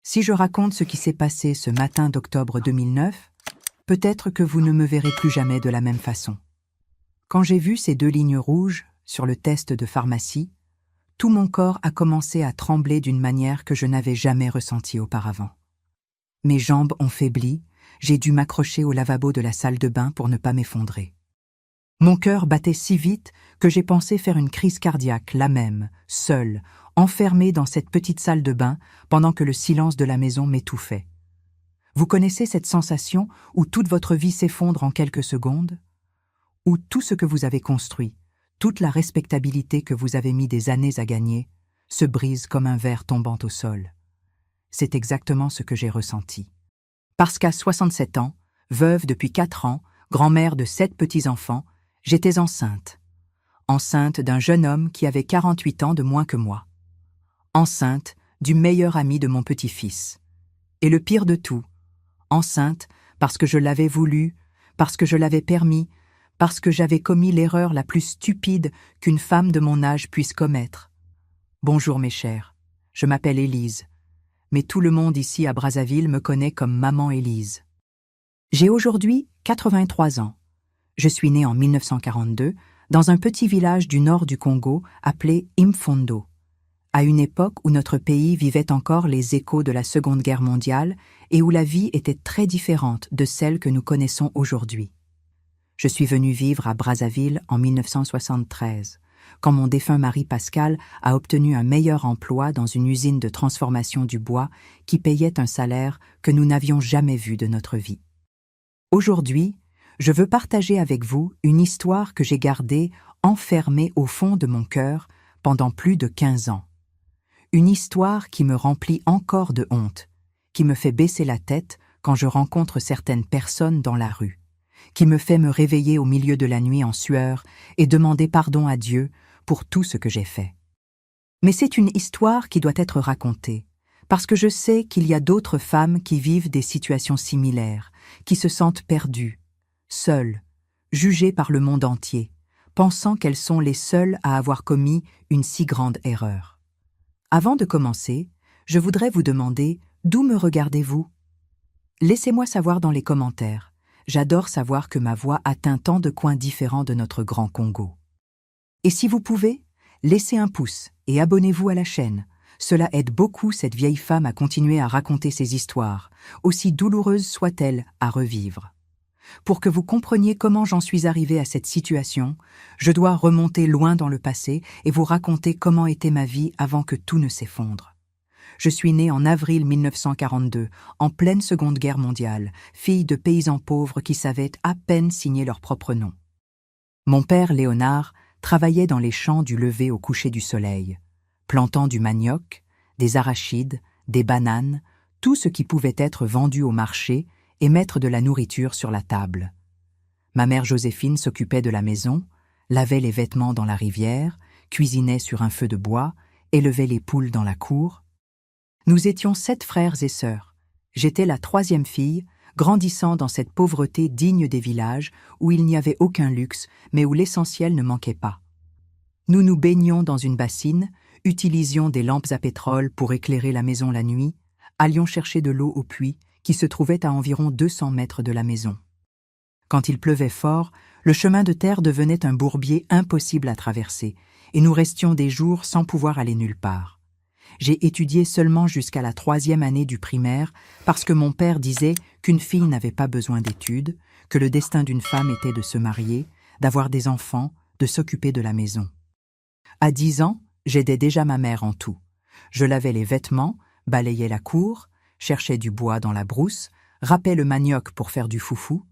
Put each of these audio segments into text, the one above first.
Si je raconte ce qui s'est passé ce matin d'octobre 2009, peut-être que vous ne me verrez plus jamais de la même façon. Quand j'ai vu ces 2 lignes rouges sur le test de pharmacie, tout mon corps a commencé à trembler d'une manière que je n'avais jamais ressentie auparavant. Mes jambes ont faibli, j'ai dû m'accrocher au lavabo de la salle de bain pour ne pas m'effondrer. Mon cœur battait si vite que j'ai pensé faire une crise cardiaque, là même, seule, enfermée dans cette petite salle de bain pendant que le silence de la maison m'étouffait. Vous connaissez cette sensation où toute votre vie s'effondre en quelques secondes? Où tout ce que vous avez construit, toute la respectabilité que vous avez mis des années à gagner, se brise comme un verre tombant au sol. C'est exactement ce que j'ai ressenti. Parce qu'à 67 ans, veuve depuis 4 ans, grand-mère de 7 petits-enfants, j'étais enceinte. Enceinte d'un jeune homme qui avait 48 ans de moins que moi. Enceinte du meilleur ami de mon petit-fils. Et le pire de tout, enceinte parce que je l'avais voulu, parce que je l'avais permis, parce que j'avais commis l'erreur la plus stupide qu'une femme de mon âge puisse commettre. Bonjour mes chers, je m'appelle Élise, mais tout le monde ici à Brazzaville me connaît comme Maman Élise. J'ai aujourd'hui 83 ans. Je suis née en 1942 dans un petit village du nord du Congo appelé Imfondo, à une époque où notre pays vivait encore les échos de la Seconde Guerre mondiale et où la vie était très différente de celle que nous connaissons aujourd'hui. Je suis venue vivre à Brazzaville en 1973, quand mon défunt mari Pascal a obtenu un meilleur emploi dans une usine de transformation du bois qui payait un salaire que nous n'avions jamais vu de notre vie. Aujourd'hui, je veux partager avec vous une histoire que j'ai gardée enfermée au fond de mon cœur pendant plus de 15 ans. Une histoire qui me remplit encore de honte, qui me fait baisser la tête quand je rencontre certaines personnes dans la rue, qui me fait me réveiller au milieu de la nuit en sueur et demander pardon à Dieu pour tout ce que j'ai fait. Mais c'est une histoire qui doit être racontée, parce que je sais qu'il y a d'autres femmes qui vivent des situations similaires, qui se sentent perdues, seules, jugées par le monde entier, pensant qu'elles sont les seules à avoir commis une si grande erreur. Avant de commencer, je voudrais vous demander d'où me regardez-vous? Laissez-moi savoir dans les commentaires. J'adore savoir que ma voix atteint tant de coins différents de notre grand Congo. Et si vous pouvez, laissez un pouce et abonnez-vous à la chaîne. Cela aide beaucoup cette vieille femme à continuer à raconter ses histoires, aussi douloureuses soient-elles à revivre. Pour que vous compreniez comment j'en suis arrivée à cette situation, je dois remonter loin dans le passé et vous raconter comment était ma vie avant que tout ne s'effondre. Je suis née en avril 1942, en pleine Seconde Guerre mondiale, fille de paysans pauvres qui savaient à peine signer leur propre nom. Mon père, Léonard, travaillait dans les champs du lever au coucher du soleil, plantant du manioc, des arachides, des bananes, tout ce qui pouvait être vendu au marché et mettre de la nourriture sur la table. Ma mère Joséphine s'occupait de la maison, lavait les vêtements dans la rivière, cuisinait sur un feu de bois, élevait les poules dans la cour. Nous étions 7 frères et sœurs. J'étais la 3e fille, grandissant dans cette pauvreté digne des villages où il n'y avait aucun luxe, mais où l'essentiel ne manquait pas. Nous nous baignions dans une bassine, utilisions des lampes à pétrole pour éclairer la maison la nuit, allions chercher de l'eau au puits, qui se trouvait à environ 200 mètres de la maison. Quand il pleuvait fort, le chemin de terre devenait un bourbier impossible à traverser, et nous restions des jours sans pouvoir aller nulle part. J'ai étudié seulement jusqu'à la 3e année du primaire parce que mon père disait qu'une fille n'avait pas besoin d'études, que le destin d'une femme était de se marier, d'avoir des enfants, de s'occuper de la maison. À 10 ans, j'aidais déjà ma mère en tout. Je lavais les vêtements, balayais la cour, cherchais du bois dans la brousse, râpais le manioc pour faire du foufou.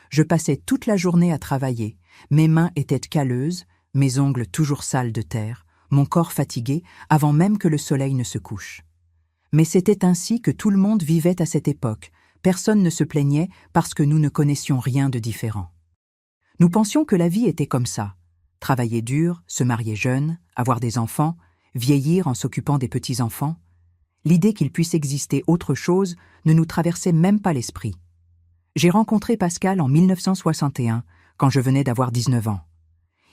Je passais toute la journée à travailler, mes mains étaient calleuses, mes ongles toujours sales de terre, mon corps fatigué avant même que le soleil ne se couche. Mais c'était ainsi que tout le monde vivait à cette époque, personne ne se plaignait parce que nous ne connaissions rien de différent. Nous pensions que la vie était comme ça, travailler dur, se marier jeune, avoir des enfants, vieillir en s'occupant des petits-enfants. L'idée qu'il puisse exister autre chose ne nous traversait même pas l'esprit. J'ai rencontré Pascal en 1961, quand je venais d'avoir 19 ans.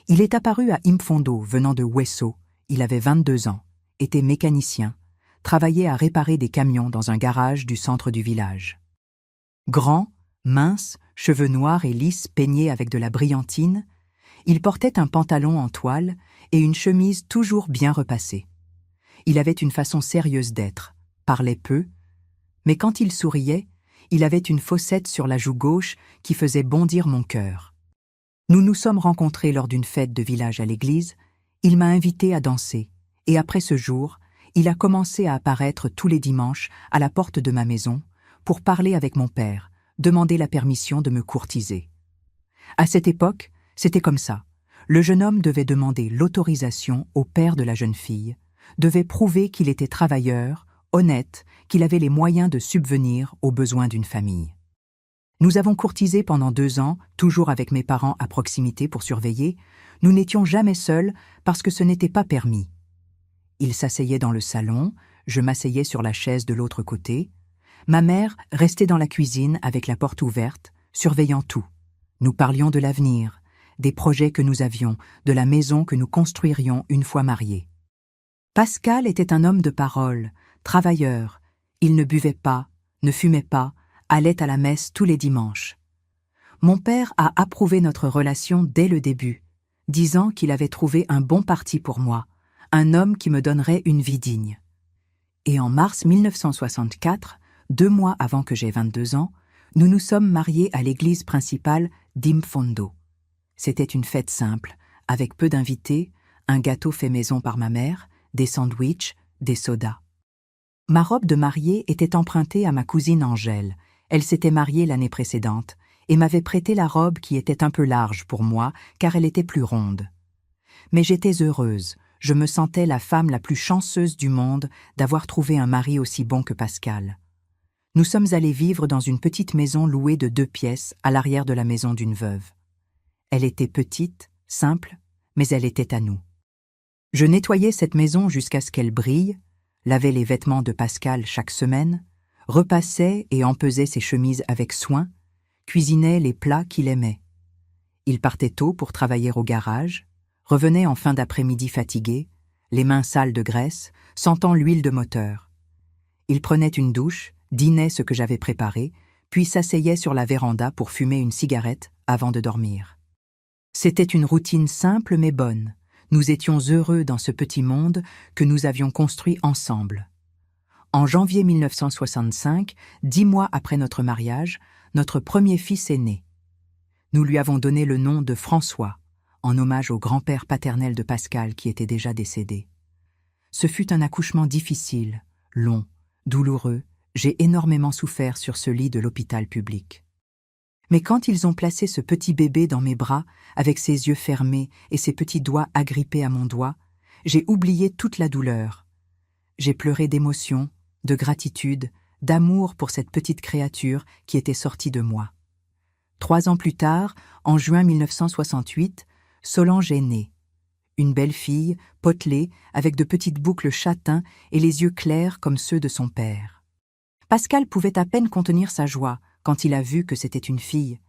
Il est apparu à Imfondo, venant de Wesso, il avait 22 ans, était mécanicien, travaillait à réparer des camions dans un garage du centre du village. Grand, mince, cheveux noirs et lisses peignés avec de la brillantine, il portait un pantalon en toile et une chemise toujours bien repassée. Il avait une façon sérieuse d'être, parlait peu, mais quand il souriait, il avait une fossette sur la joue gauche qui faisait bondir mon cœur. Nous nous sommes rencontrés lors d'une fête de village à l'église, il m'a invité à danser, et après ce jour, il a commencé à apparaître tous les dimanches à la porte de ma maison pour parler avec mon père, demander la permission de me courtiser. À cette époque, c'était comme ça. Le jeune homme devait demander l'autorisation au père de la jeune fille, devait prouver qu'il était travailleur, honnête, qu'il avait les moyens de subvenir aux besoins d'une famille. Nous avons courtisé pendant 2 ans, toujours avec mes parents à proximité pour surveiller. Nous n'étions jamais seuls parce que ce n'était pas permis. Il s'asseyait dans le salon, je m'asseyais sur la chaise de l'autre côté. Ma mère restait dans la cuisine avec la porte ouverte, surveillant tout. Nous parlions de l'avenir, des projets que nous avions, de la maison que nous construirions une fois mariés. Pascal était un homme de parole, travailleur. Il ne buvait pas, ne fumait pas, allait à la messe tous les dimanches. Mon père a approuvé notre relation dès le début, disant qu'il avait trouvé un bon parti pour moi, un homme qui me donnerait une vie digne. Et en mars 1964, 2 mois avant que j'aie 22 ans, nous nous sommes mariés à l'église principale d'Imfondo. C'était une fête simple, avec peu d'invités, un gâteau fait maison par ma mère, des sandwichs, des sodas. Ma robe de mariée était empruntée à ma cousine Angèle. Elle s'était mariée l'année précédente et m'avait prêté la robe qui était un peu large pour moi car elle était plus ronde. Mais j'étais heureuse, je me sentais la femme la plus chanceuse du monde d'avoir trouvé un mari aussi bon que Pascal. Nous sommes allés vivre dans une petite maison louée de 2 pièces à l'arrière de la maison d'une veuve. Elle était petite, simple, mais elle était à nous. Je nettoyais cette maison jusqu'à ce qu'elle brille, lavais les vêtements de Pascal chaque semaine, repassais et empesais ses chemises avec soin, cuisinais les plats qu'il aimait. Il partait tôt pour travailler au garage, revenait en fin d'après-midi fatigué, les mains sales de graisse, sentant l'huile de moteur. Il prenait une douche, dînait ce que j'avais préparé, puis s'asseyait sur la véranda pour fumer une cigarette avant de dormir. C'était une routine simple mais bonne. Nous étions heureux dans ce petit monde que nous avions construit ensemble. En janvier 1965, 10 mois après notre mariage, notre premier fils est né. Nous lui avons donné le nom de François, en hommage au grand-père paternel de Pascal qui était déjà décédé. Ce fut un accouchement difficile, long, douloureux. J'ai énormément souffert sur ce lit de l'hôpital public. Mais quand ils ont placé ce petit bébé dans mes bras, avec ses yeux fermés et ses petits doigts agrippés à mon doigt, j'ai oublié toute la douleur. J'ai pleuré d'émotion, de gratitude, d'amour pour cette petite créature qui était sortie de moi. 3 ans plus tard, en juin 1968, Solange est née. Une belle fille, potelée, avec de petites boucles châtains et les yeux clairs comme ceux de son père. Pascal pouvait à peine contenir sa joie quand il a vu que c'était une fille.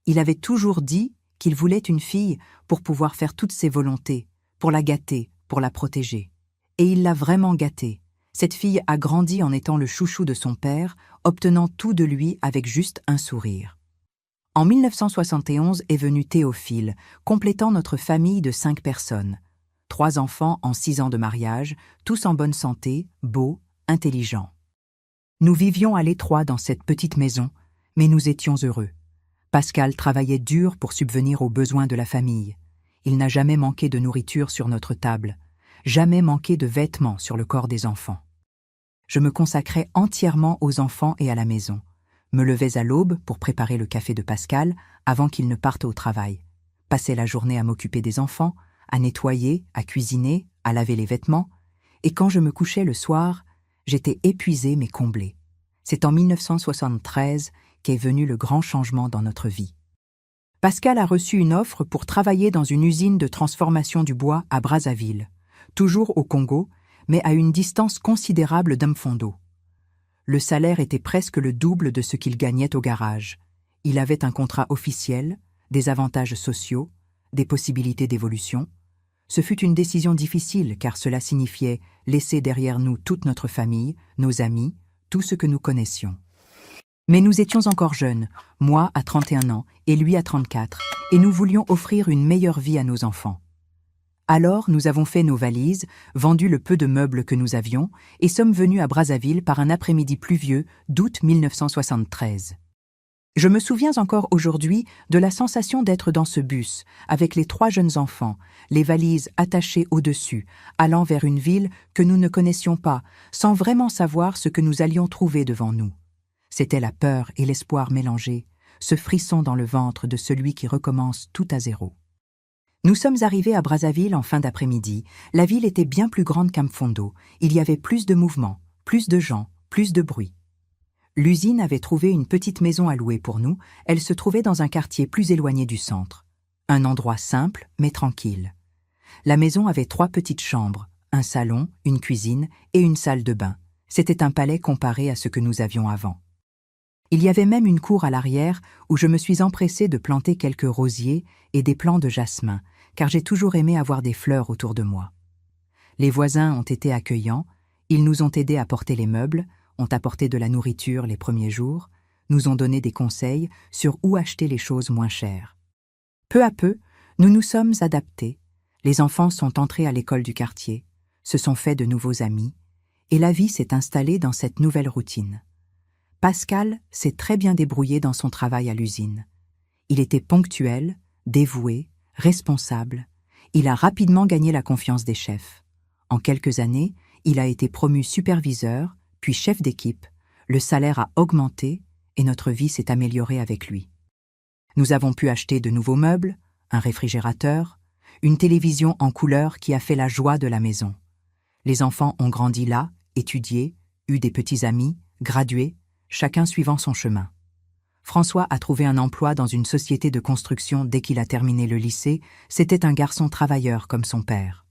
Il avait toujours dit qu'il voulait une fille pour pouvoir faire toutes ses volontés, pour la gâter, pour la protéger. Et il l'a vraiment gâtée. Cette fille a grandi en étant le chouchou de son père, obtenant tout de lui avec juste un sourire. En 1971 est venu Théophile, complétant notre famille de 5 personnes. 3 enfants en 6 ans de mariage, tous en bonne santé, beaux, intelligents. Nous vivions à l'étroit dans cette petite maison, mais nous étions heureux. Pascal travaillait dur pour subvenir aux besoins de la famille. Il n'a jamais manqué de nourriture sur notre table, jamais manqué de vêtements sur le corps des enfants. Je me consacrais entièrement aux enfants et à la maison. Me levais à l'aube pour préparer le café de Pascal avant qu'il ne parte au travail. Passais la journée à m'occuper des enfants, à nettoyer, à cuisiner, à laver les vêtements. Et quand je me couchais le soir, j'étais épuisée mais comblée. C'est en 1973 qu'est venu le grand changement dans notre vie. Pascal a reçu une offre pour travailler dans une usine de transformation du bois à Brazzaville, toujours au Congo, mais à une distance considérable d'Imfondo. Le salaire était presque le double de ce qu'il gagnait au garage. Il avait un contrat officiel, des avantages sociaux, des possibilités d'évolution. Ce fut une décision difficile car cela signifiait laissé derrière nous toute notre famille, nos amis, tout ce que nous connaissions. Mais nous étions encore jeunes, moi à 31 ans et lui à 34, et nous voulions offrir une meilleure vie à nos enfants. Alors nous avons fait nos valises, vendu le peu de meubles que nous avions, et sommes venus à Brazzaville par un après-midi pluvieux d'août 1973. Je me souviens encore aujourd'hui de la sensation d'être dans ce bus, avec les 3 jeunes enfants, les valises attachées au-dessus, allant vers une ville que nous ne connaissions pas, sans vraiment savoir ce que nous allions trouver devant nous. C'était la peur et l'espoir mélangés, ce frisson dans le ventre de celui qui recommence tout à zéro. Nous sommes arrivés à Brazzaville en fin d'après-midi. La ville était bien plus grande qu'Amfondo. Il y avait plus de mouvement, plus de gens, plus de bruit. L'usine avait trouvé une petite maison à louer pour nous. Elle se trouvait dans un quartier plus éloigné du centre. Un endroit simple, mais tranquille. La maison avait 3 petites chambres, un salon, une cuisine et une salle de bain. C'était un palais comparé à ce que nous avions avant. Il y avait même une cour à l'arrière où je me suis empressée de planter quelques rosiers et des plants de jasmin, car j'ai toujours aimé avoir des fleurs autour de moi. Les voisins ont été accueillants, ils nous ont aidés à porter les meubles, ont apporté de la nourriture les premiers jours, nous ont donné des conseils sur où acheter les choses moins chères. Peu à peu, nous nous sommes adaptés, les enfants sont entrés à l'école du quartier, se sont fait de nouveaux amis, et la vie s'est installée dans cette nouvelle routine. Pascal s'est très bien débrouillé dans son travail à l'usine. Il était ponctuel, dévoué, responsable. Il a rapidement gagné la confiance des chefs. En quelques années, il a été promu superviseur, puis chef d'équipe. Le salaire a augmenté et notre vie s'est améliorée avec lui. Nous avons pu acheter de nouveaux meubles, un réfrigérateur, une télévision en couleur qui a fait la joie de la maison. Les enfants ont grandi là, étudié, eu des petits amis, gradué, chacun suivant son chemin. François a trouvé un emploi dans une société de construction dès qu'il a terminé le lycée. C'était un garçon travailleur comme son père.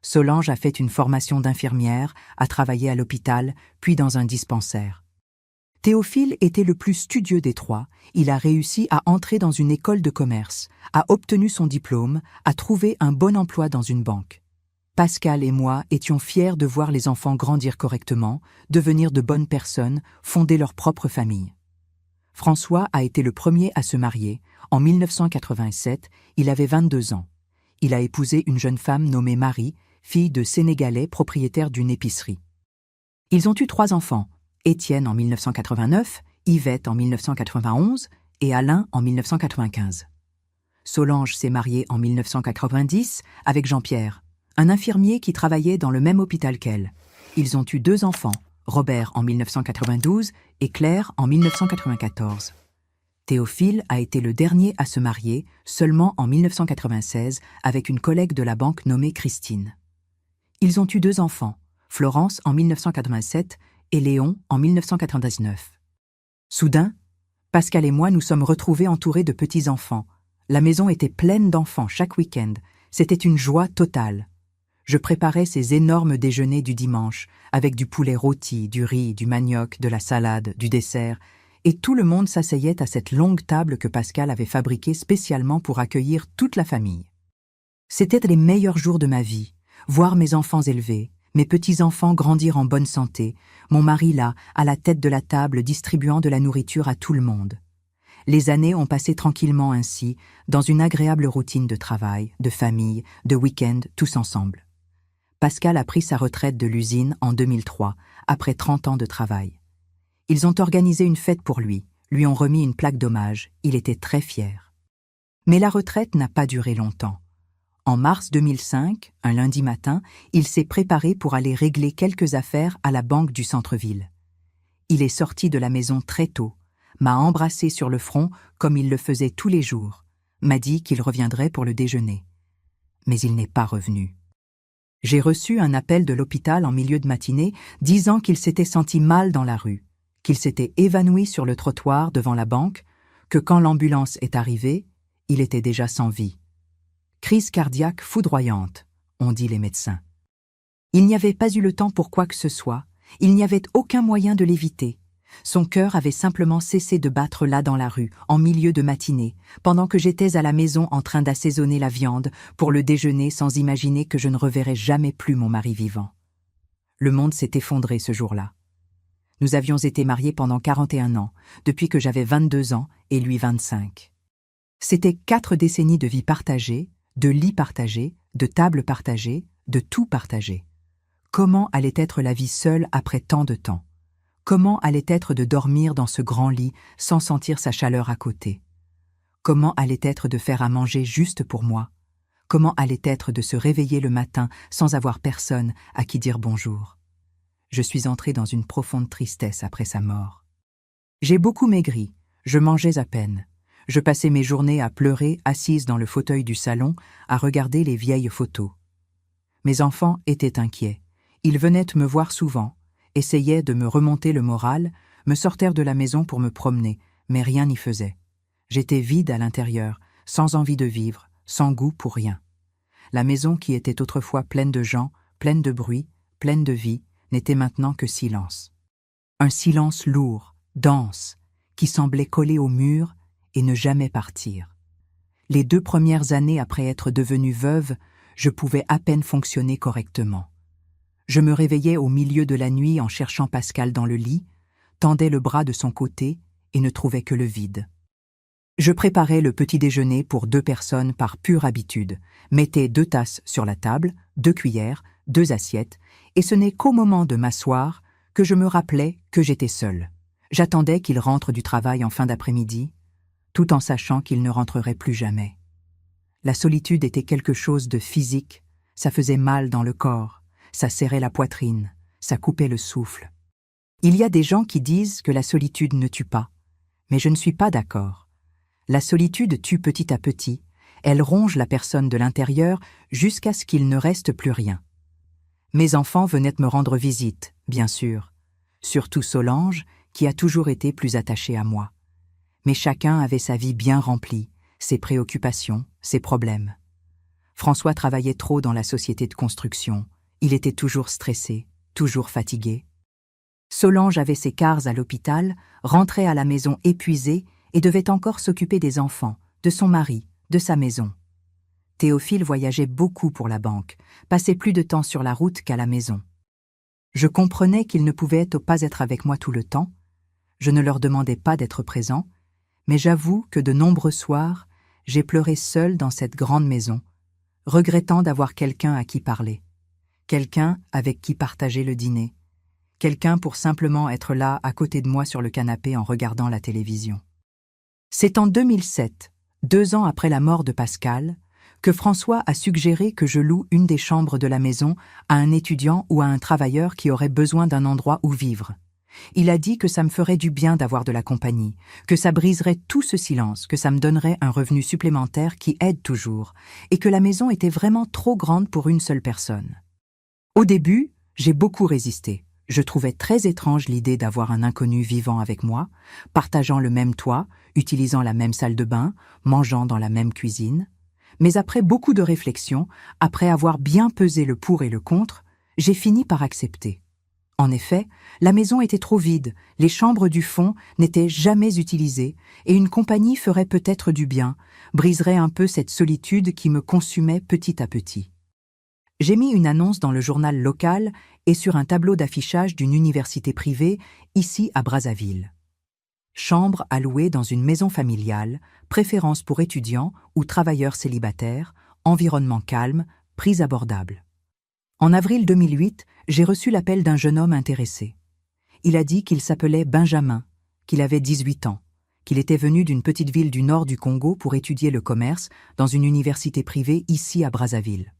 Solange a fait une formation d'infirmière, a travaillé à l'hôpital, puis dans un dispensaire. Théophile était le plus studieux des 3. Il a réussi à entrer dans une école de commerce, a obtenu son diplôme, a trouvé un bon emploi dans une banque. Pascal et moi étions fiers de voir les enfants grandir correctement, devenir de bonnes personnes, fonder leur propre famille. François a été le premier à se marier. En 1987, il avait 22 ans. Il a épousé une jeune femme nommée Marie, fille de Sénégalais propriétaire d'une épicerie. Ils ont eu 3 enfants, Étienne en 1989, Yvette en 1991 et Alain en 1995. Solange s'est mariée en 1990 avec Jean-Pierre, un infirmier qui travaillait dans le même hôpital qu'elle. Ils ont eu 2 enfants, Robert en 1992 et Claire en 1994. Théophile a été le dernier à se marier, seulement en 1996, avec une collègue de la banque nommée Christine. Ils ont eu 2 enfants, Florence en 1987 et Léon en 1999. Soudain, Pascal et moi nous sommes retrouvés entourés de petits-enfants. La maison était pleine d'enfants chaque week-end. C'était une joie totale. Je préparais ces énormes déjeuners du dimanche, avec du poulet rôti, du riz, du manioc, de la salade, du dessert, et tout le monde s'asseyait à cette longue table que Pascal avait fabriquée spécialement pour accueillir toute la famille. C'étaient les meilleurs jours de ma vie, voir mes enfants élevés, mes petits-enfants grandir en bonne santé, mon mari là, à la tête de la table distribuant de la nourriture à tout le monde. Les années ont passé tranquillement ainsi, dans une agréable routine de travail, de famille, de week-end, tous ensemble. Pascal a pris sa retraite de l'usine en 2003, après 30 ans de travail. Ils ont organisé une fête pour lui ont remis une plaque d'hommage, il était très fier. Mais la retraite n'a pas duré longtemps. En mars 2005, un lundi matin, il s'est préparé pour aller régler quelques affaires à la banque du centre-ville. Il est sorti de la maison très tôt, m'a embrassé sur le front comme il le faisait tous les jours, m'a dit qu'il reviendrait pour le déjeuner. Mais il n'est pas revenu. J'ai reçu un appel de l'hôpital en milieu de matinée disant qu'il s'était senti mal dans la rue, qu'il s'était évanoui sur le trottoir devant la banque, que quand l'ambulance est arrivée, il était déjà sans vie. Crise cardiaque foudroyante, ont dit les médecins. Il n'y avait pas eu le temps pour quoi que ce soit, il n'y avait aucun moyen de l'éviter. Son cœur avait simplement cessé de battre là dans la rue, en milieu de matinée, pendant que j'étais à la maison en train d'assaisonner la viande pour le déjeuner sans imaginer que je ne reverrais jamais plus mon mari vivant. Le monde s'est effondré ce jour-là. Nous avions été mariés pendant 41 ans, depuis que j'avais 22 ans et lui 25. C'était 4 décennies de vie partagée, de lits partagés, de tables partagées, de tout partagé. Comment allait être la vie seule après tant de temps? Comment allait être de dormir dans ce grand lit sans sentir sa chaleur à côté? Comment allait être de faire à manger juste pour moi? Comment allait être de se réveiller le matin sans avoir personne à qui dire bonjour? Je suis entrée dans une profonde tristesse après sa mort. J'ai beaucoup maigri, je mangeais à peine. Je passais mes journées à pleurer assise dans le fauteuil du salon, à regarder les vieilles photos. Mes enfants étaient inquiets. Ils venaient me voir souvent, essayaient de me remonter le moral, me sortaient de la maison pour me promener, mais rien n'y faisait. J'étais vide à l'intérieur, sans envie de vivre, sans goût pour rien. La maison qui était autrefois pleine de gens, pleine de bruit, pleine de vie, n'était maintenant que silence. Un silence lourd, dense, qui semblait coller au mur et ne jamais partir. Les 2 premières années après être devenue veuve, je pouvais à peine fonctionner correctement. Je me réveillais au milieu de la nuit en cherchant Pascal dans le lit, tendais le bras de son côté et ne trouvais que le vide. Je préparais le petit déjeuner pour 2 personnes par pure habitude, mettais 2 tasses sur la table, 2 cuillères, 2 assiettes, et ce n'est qu'au moment de m'asseoir que je me rappelais que j'étais seule. J'attendais qu'il rentre du travail en fin d'après-midi, tout en sachant qu'il ne rentrerait plus jamais. La solitude était quelque chose de physique, ça faisait mal dans le corps, ça serrait la poitrine, ça coupait le souffle. Il y a des gens qui disent que la solitude ne tue pas, mais je ne suis pas d'accord. La solitude tue petit à petit, elle ronge la personne de l'intérieur jusqu'à ce qu'il ne reste plus rien. Mes enfants venaient me rendre visite, bien sûr, surtout Solange, qui a toujours été plus attachée à moi. Mais chacun avait sa vie bien remplie, ses préoccupations, ses problèmes. François travaillait trop dans la société de construction, il était toujours stressé, toujours fatigué. Solange avait ses quarts à l'hôpital, rentrait à la maison épuisée et devait encore s'occuper des enfants, de son mari, de sa maison. Théophile voyageait beaucoup pour la banque, passait plus de temps sur la route qu'à la maison. Je comprenais qu'ils ne pouvaient pas être avec moi tout le temps, je ne leur demandais pas d'être présents, mais j'avoue que de nombreux soirs, j'ai pleuré seule dans cette grande maison, regrettant d'avoir quelqu'un à qui parler, quelqu'un avec qui partager le dîner, quelqu'un pour simplement être là à côté de moi sur le canapé en regardant la télévision. C'est en 2007, 2 ans après la mort de Pascal, que François a suggéré que je loue une des chambres de la maison à un étudiant ou à un travailleur qui aurait besoin d'un endroit où vivre. Il a dit que ça me ferait du bien d'avoir de la compagnie, que ça briserait tout ce silence, que ça me donnerait un revenu supplémentaire qui aide toujours, et que la maison était vraiment trop grande pour une seule personne. Au début, j'ai beaucoup résisté. Je trouvais très étrange l'idée d'avoir un inconnu vivant avec moi, partageant le même toit, utilisant la même salle de bain, mangeant dans la même cuisine. Mais après beaucoup de réflexion, après avoir bien pesé le pour et le contre, j'ai fini par accepter. En effet, la maison était trop vide, les chambres du fond n'étaient jamais utilisées, et une compagnie ferait peut-être du bien, briserait un peu cette solitude qui me consumait petit à petit. J'ai mis une annonce dans le journal local et sur un tableau d'affichage d'une université privée, ici à Brazzaville. Chambre à louer dans une maison familiale, préférence pour étudiants ou travailleurs célibataires, environnement calme, prix abordable. En avril 2008, j'ai reçu l'appel d'un jeune homme intéressé. Il a dit qu'il s'appelait Benjamin, qu'il avait 18 ans, qu'il était venu d'une petite ville du nord du Congo pour étudier le commerce dans une université privée ici à Brazzaville.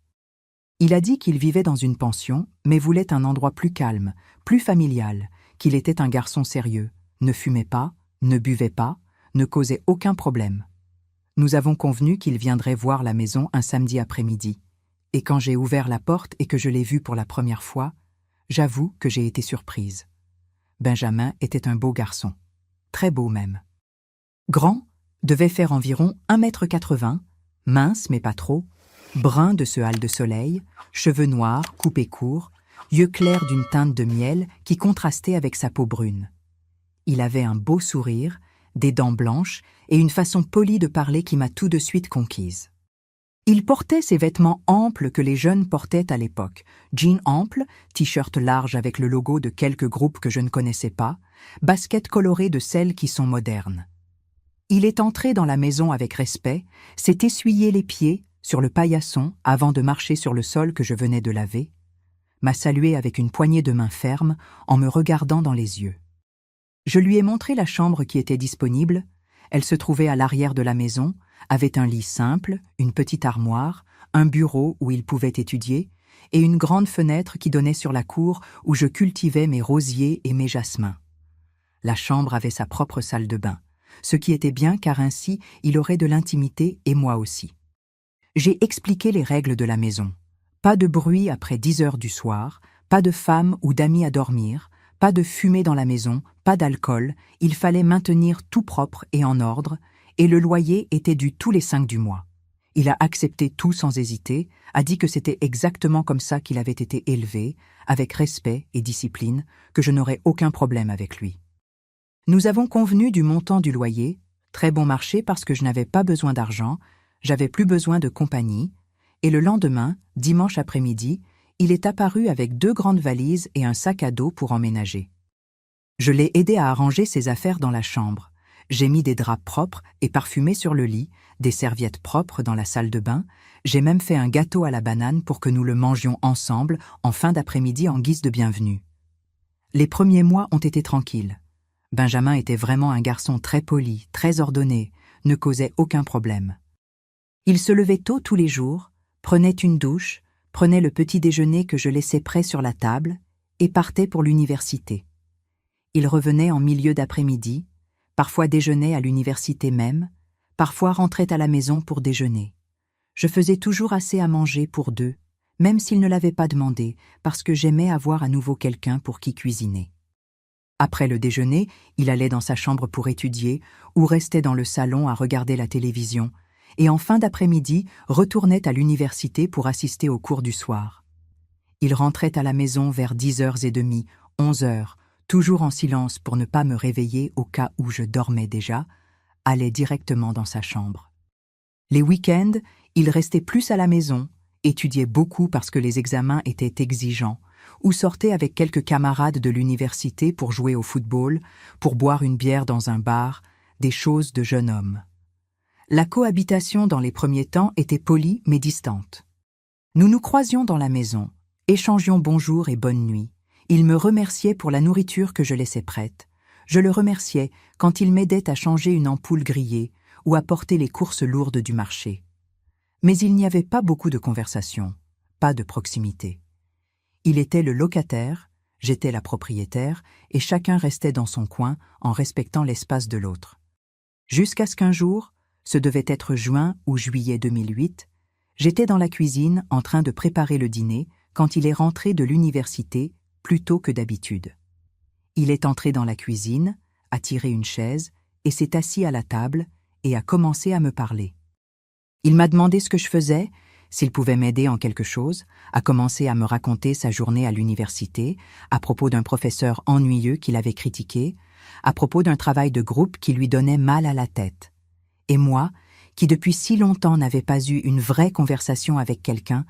Il a dit qu'il vivait dans une pension, mais voulait un endroit plus calme, plus familial, qu'il était un garçon sérieux, ne fumait pas, ne buvait pas, ne causait aucun problème. Nous avons convenu qu'il viendrait voir la maison un samedi après-midi. Et quand j'ai ouvert la porte et que je l'ai vu pour la première fois, j'avoue que j'ai été surprise. Benjamin était un beau garçon, très beau même. Grand, devait faire environ 1,80 m, mince mais pas trop, brun de ce hâle de soleil, cheveux noirs, coupés courts, yeux clairs d'une teinte de miel qui contrastait avec sa peau brune. Il avait un beau sourire, des dents blanches et une façon polie de parler qui m'a tout de suite conquise. Il portait ces vêtements amples que les jeunes portaient à l'époque. Jeans amples, t-shirt large avec le logo de quelques groupes que je ne connaissais pas, baskets colorées de celles qui sont modernes. Il est entré dans la maison avec respect, s'est essuyé les pieds sur le paillasson avant de marcher sur le sol que je venais de laver, m'a salué avec une poignée de main ferme en me regardant dans les yeux. Je lui ai montré la chambre qui était disponible. Elle se trouvait à l'arrière de la maison, avait un lit simple, une petite armoire, un bureau où il pouvait étudier et une grande fenêtre qui donnait sur la cour où je cultivais mes rosiers et mes jasmins. La chambre avait sa propre salle de bain, ce qui était bien car ainsi il aurait de l'intimité et moi aussi. J'ai expliqué les règles de la maison. Pas de bruit après 10 heures du soir, pas de femmes ou d'amis à dormir, pas de fumée dans la maison, pas d'alcool, il fallait maintenir tout propre et en ordre, et le loyer était dû tous les 5 du mois. Il a accepté tout sans hésiter, a dit que c'était exactement comme ça qu'il avait été élevé, avec respect et discipline, que je n'aurais aucun problème avec lui. Nous avons convenu du montant du loyer, très bon marché parce que je n'avais pas besoin d'argent, j'avais plus besoin de compagnie, et le lendemain, dimanche après-midi, il est apparu avec 2 grandes valises et un sac à dos pour emménager. Je l'ai aidé à arranger ses affaires dans la chambre. J'ai mis des draps propres et parfumés sur le lit, des serviettes propres dans la salle de bain, j'ai même fait un gâteau à la banane pour que nous le mangions ensemble en fin d'après-midi en guise de bienvenue. Les premiers mois ont été tranquilles. Benjamin était vraiment un garçon très poli, très ordonné, ne causait aucun problème. Il se levait tôt tous les jours, prenait une douche, prenait le petit déjeuner que je laissais prêt sur la table et partait pour l'université. Il revenait en milieu d'après-midi, parfois déjeunait à l'université même, parfois rentrait à la maison pour déjeuner. Je faisais toujours assez à manger pour 2, même s'il ne l'avait pas demandé, parce que j'aimais avoir à nouveau quelqu'un pour qui cuisiner. Après le déjeuner, il allait dans sa chambre pour étudier ou restait dans le salon à regarder la télévision, et en fin d'après-midi retournait à l'université pour assister aux cours du soir. Il rentrait à la maison vers 10h30, 11h, toujours en silence pour ne pas me réveiller au cas où je dormais déjà, allait directement dans sa chambre. Les week-ends, il restait plus à la maison, étudiait beaucoup parce que les examens étaient exigeants, ou sortait avec quelques camarades de l'université pour jouer au football, pour boire une bière dans un bar, des choses de jeune homme. La cohabitation dans les premiers temps était polie mais distante. Nous nous croisions dans la maison, échangions bonjour et bonne nuit. Il me remerciait pour la nourriture que je laissais prête. Je le remerciais quand il m'aidait à changer une ampoule grillée ou à porter les courses lourdes du marché. Mais il n'y avait pas beaucoup de conversation, pas de proximité. Il était le locataire, j'étais la propriétaire, et chacun restait dans son coin en respectant l'espace de l'autre. Jusqu'à ce qu'un jour, ce devait être juin ou juillet 2008, j'étais dans la cuisine en train de préparer le dîner quand il est rentré de l'université plus tôt que d'habitude. Il est entré dans la cuisine, a tiré une chaise et s'est assis à la table et a commencé à me parler. Il m'a demandé ce que je faisais, s'il pouvait m'aider en quelque chose, a commencé à me raconter sa journée à l'université, à propos d'un professeur ennuyeux qu'il avait critiqué, à propos d'un travail de groupe qui lui donnait mal à la tête. Et moi, qui depuis si longtemps n'avais pas eu une vraie conversation avec quelqu'un,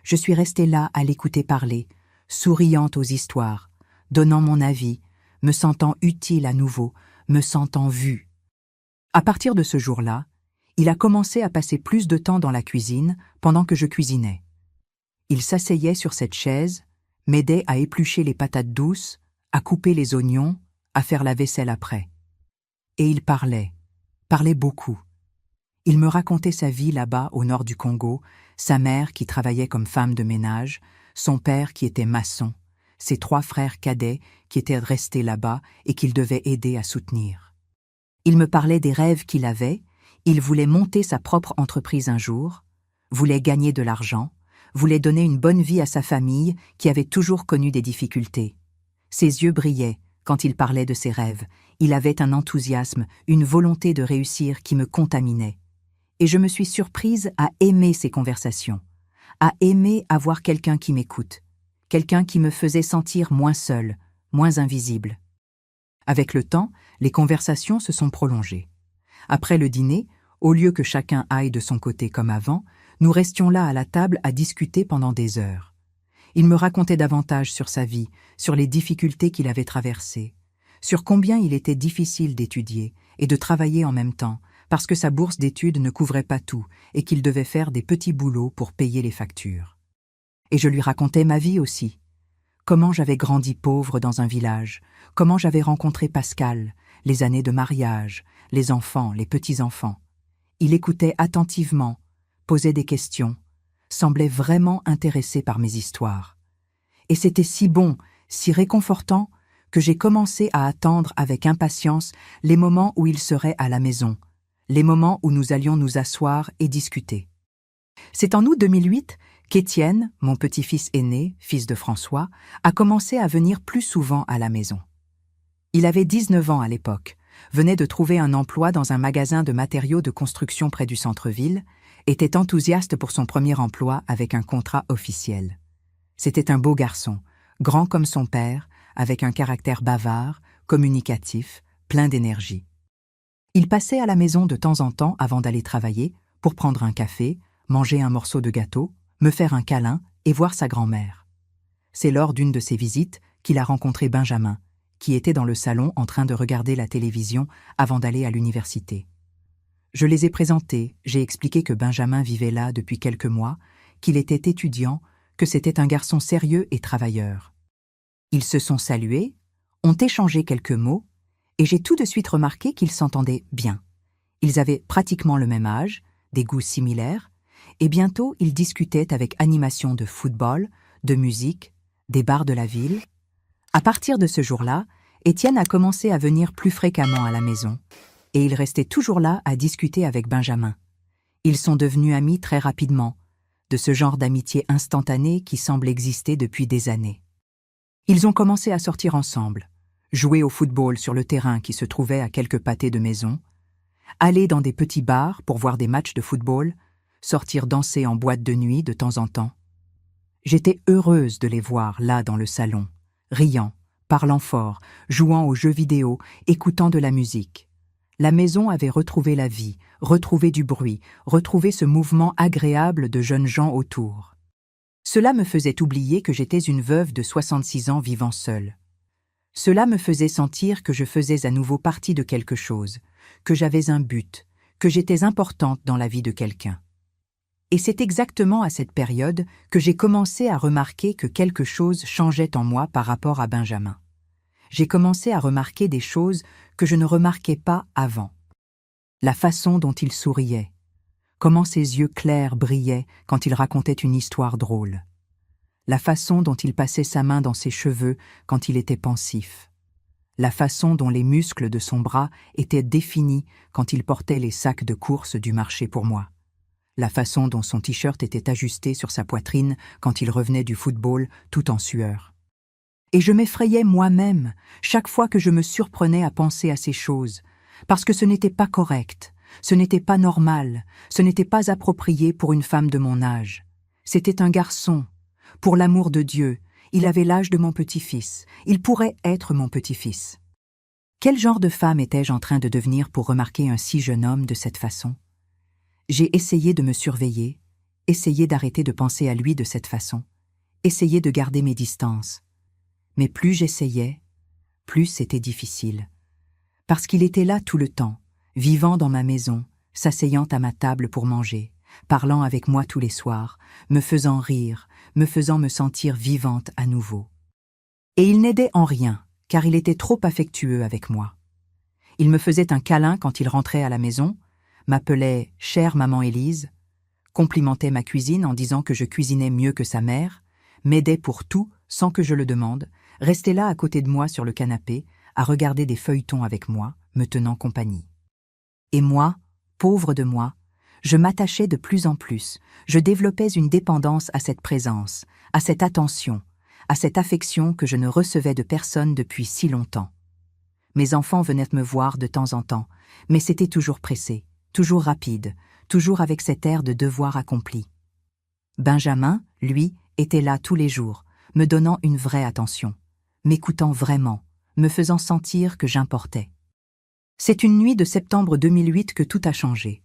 je suis restée là à l'écouter parler, souriante aux histoires, donnant mon avis, me sentant utile à nouveau, me sentant vue. À partir de ce jour-là, il a commencé à passer plus de temps dans la cuisine pendant que je cuisinais. Il s'asseyait sur cette chaise, m'aidait à éplucher les patates douces, à couper les oignons, à faire la vaisselle après. Et il parlait beaucoup. Il me racontait sa vie là-bas au nord du Congo, sa mère qui travaillait comme femme de ménage, son père qui était maçon, ses 3 frères cadets qui étaient restés là-bas et qu'il devait aider à soutenir. Il me parlait des rêves qu'il avait, il voulait monter sa propre entreprise un jour, voulait gagner de l'argent, voulait donner une bonne vie à sa famille qui avait toujours connu des difficultés. Ses yeux brillaient quand il parlait de ses rêves, il avait un enthousiasme, une volonté de réussir qui me contaminait. Et je me suis surprise à aimer ces conversations, à aimer avoir quelqu'un qui m'écoute, quelqu'un qui me faisait sentir moins seule, moins invisible. Avec le temps, les conversations se sont prolongées. Après le dîner, au lieu que chacun aille de son côté comme avant, Nous restions là à la table à discuter pendant des heures. Il me racontait davantage sur sa vie, sur les difficultés qu'il avait traversées, sur combien il était difficile d'étudier et de travailler en même temps, parce que sa bourse d'études ne couvrait pas tout et qu'il devait faire des petits boulots pour payer les factures. Et je lui racontais ma vie aussi. Comment j'avais grandi pauvre dans un village, comment j'avais rencontré Pascal, les années de mariage, les enfants, les petits-enfants. Il écoutait attentivement, posait des questions, semblait vraiment intéressé par mes histoires. Et c'était si bon, si réconfortant, que j'ai commencé à attendre avec impatience les moments où il serait à la maison, les moments où nous allions nous asseoir et discuter. C'est en août 2008 qu'Étienne, mon petit-fils aîné, fils de François, a commencé à venir plus souvent à la maison. Il avait 19 ans à l'époque, venait de trouver un emploi dans un magasin de matériaux de construction près du centre-ville, était enthousiaste pour son premier emploi avec un contrat officiel. C'était un beau garçon, grand comme son père, avec un caractère bavard, communicatif, plein d'énergie. Il passait à la maison de temps en temps avant d'aller travailler pour prendre un café, manger un morceau de gâteau, me faire un câlin et voir sa grand-mère. C'est lors d'une de ses visites qu'il a rencontré Benjamin, qui était dans le salon en train de regarder la télévision avant d'aller à l'université. Je les ai présentés, j'ai expliqué que Benjamin vivait là depuis quelques mois, qu'il était étudiant, que c'était un garçon sérieux et travailleur. Ils se sont salués, ont échangé quelques mots, et j'ai tout de suite remarqué qu'ils s'entendaient bien. Ils avaient pratiquement le même âge, des goûts similaires, et bientôt ils discutaient avec animation de football, de musique, des bars de la ville. À partir de ce jour-là, Étienne a commencé à venir plus fréquemment à la maison, et il restait toujours là à discuter avec Benjamin. Ils sont devenus amis très rapidement, de ce genre d'amitié instantanée qui semble exister depuis des années. Ils ont commencé à sortir ensemble, jouer au football sur le terrain qui se trouvait à quelques pâtés de maison, aller dans des petits bars pour voir des matchs de football, sortir danser en boîte de nuit de temps en temps. J'étais heureuse de les voir là dans le salon, riant, parlant fort, jouant aux jeux vidéo, écoutant de la musique. La maison avait retrouvé la vie, retrouvé du bruit, retrouvé ce mouvement agréable de jeunes gens autour. Cela me faisait oublier que j'étais une veuve de 66 ans vivant seule. Cela me faisait sentir que je faisais à nouveau partie de quelque chose, que j'avais un but, que j'étais importante dans la vie de quelqu'un. Et c'est exactement à cette période que j'ai commencé à remarquer que quelque chose changeait en moi par rapport à Benjamin. J'ai commencé à remarquer des choses que je ne remarquais pas avant. La façon dont il souriait, comment ses yeux clairs brillaient quand il racontait une histoire drôle. La façon dont il passait sa main dans ses cheveux quand il était pensif. La façon dont les muscles de son bras étaient définis quand il portait les sacs de course du marché pour moi. La façon dont son t-shirt était ajusté sur sa poitrine quand il revenait du football tout en sueur. Et je m'effrayais moi-même chaque fois que je me surprenais à penser à ces choses, parce que ce n'était pas correct, ce n'était pas normal, ce n'était pas approprié pour une femme de mon âge. C'était un garçon. Pour l'amour de Dieu, il avait l'âge de mon petit-fils, il pourrait être mon petit-fils. Quel genre de femme étais-je en train de devenir pour remarquer un si jeune homme de cette façon? J'ai essayé de me surveiller, essayé d'arrêter de penser à lui de cette façon, essayé de garder mes distances. Mais plus j'essayais, plus c'était difficile. Parce qu'il était là tout le temps, vivant dans ma maison, s'asseyant à ma table pour manger, parlant avec moi tous les soirs, me faisant rire, me faisant me sentir vivante à nouveau. Et il n'aidait en rien, car il était trop affectueux avec moi. Il me faisait un câlin quand il rentrait à la maison, m'appelait « chère maman Élise », complimentait ma cuisine en disant que je cuisinais mieux que sa mère, m'aidait pour tout sans que je le demande, restait là à côté de moi sur le canapé, à regarder des feuilletons avec moi, me tenant compagnie. Et moi, pauvre de moi, je m'attachais de plus en plus, je développais une dépendance à cette présence, à cette attention, à cette affection que je ne recevais de personne depuis si longtemps. Mes enfants venaient me voir de temps en temps, mais c'était toujours pressé, toujours rapide, toujours avec cet air de devoir accompli. Benjamin, lui, était là tous les jours, me donnant une vraie attention, m'écoutant vraiment, me faisant sentir que j'importais. C'est une nuit de septembre 2008 que tout a changé.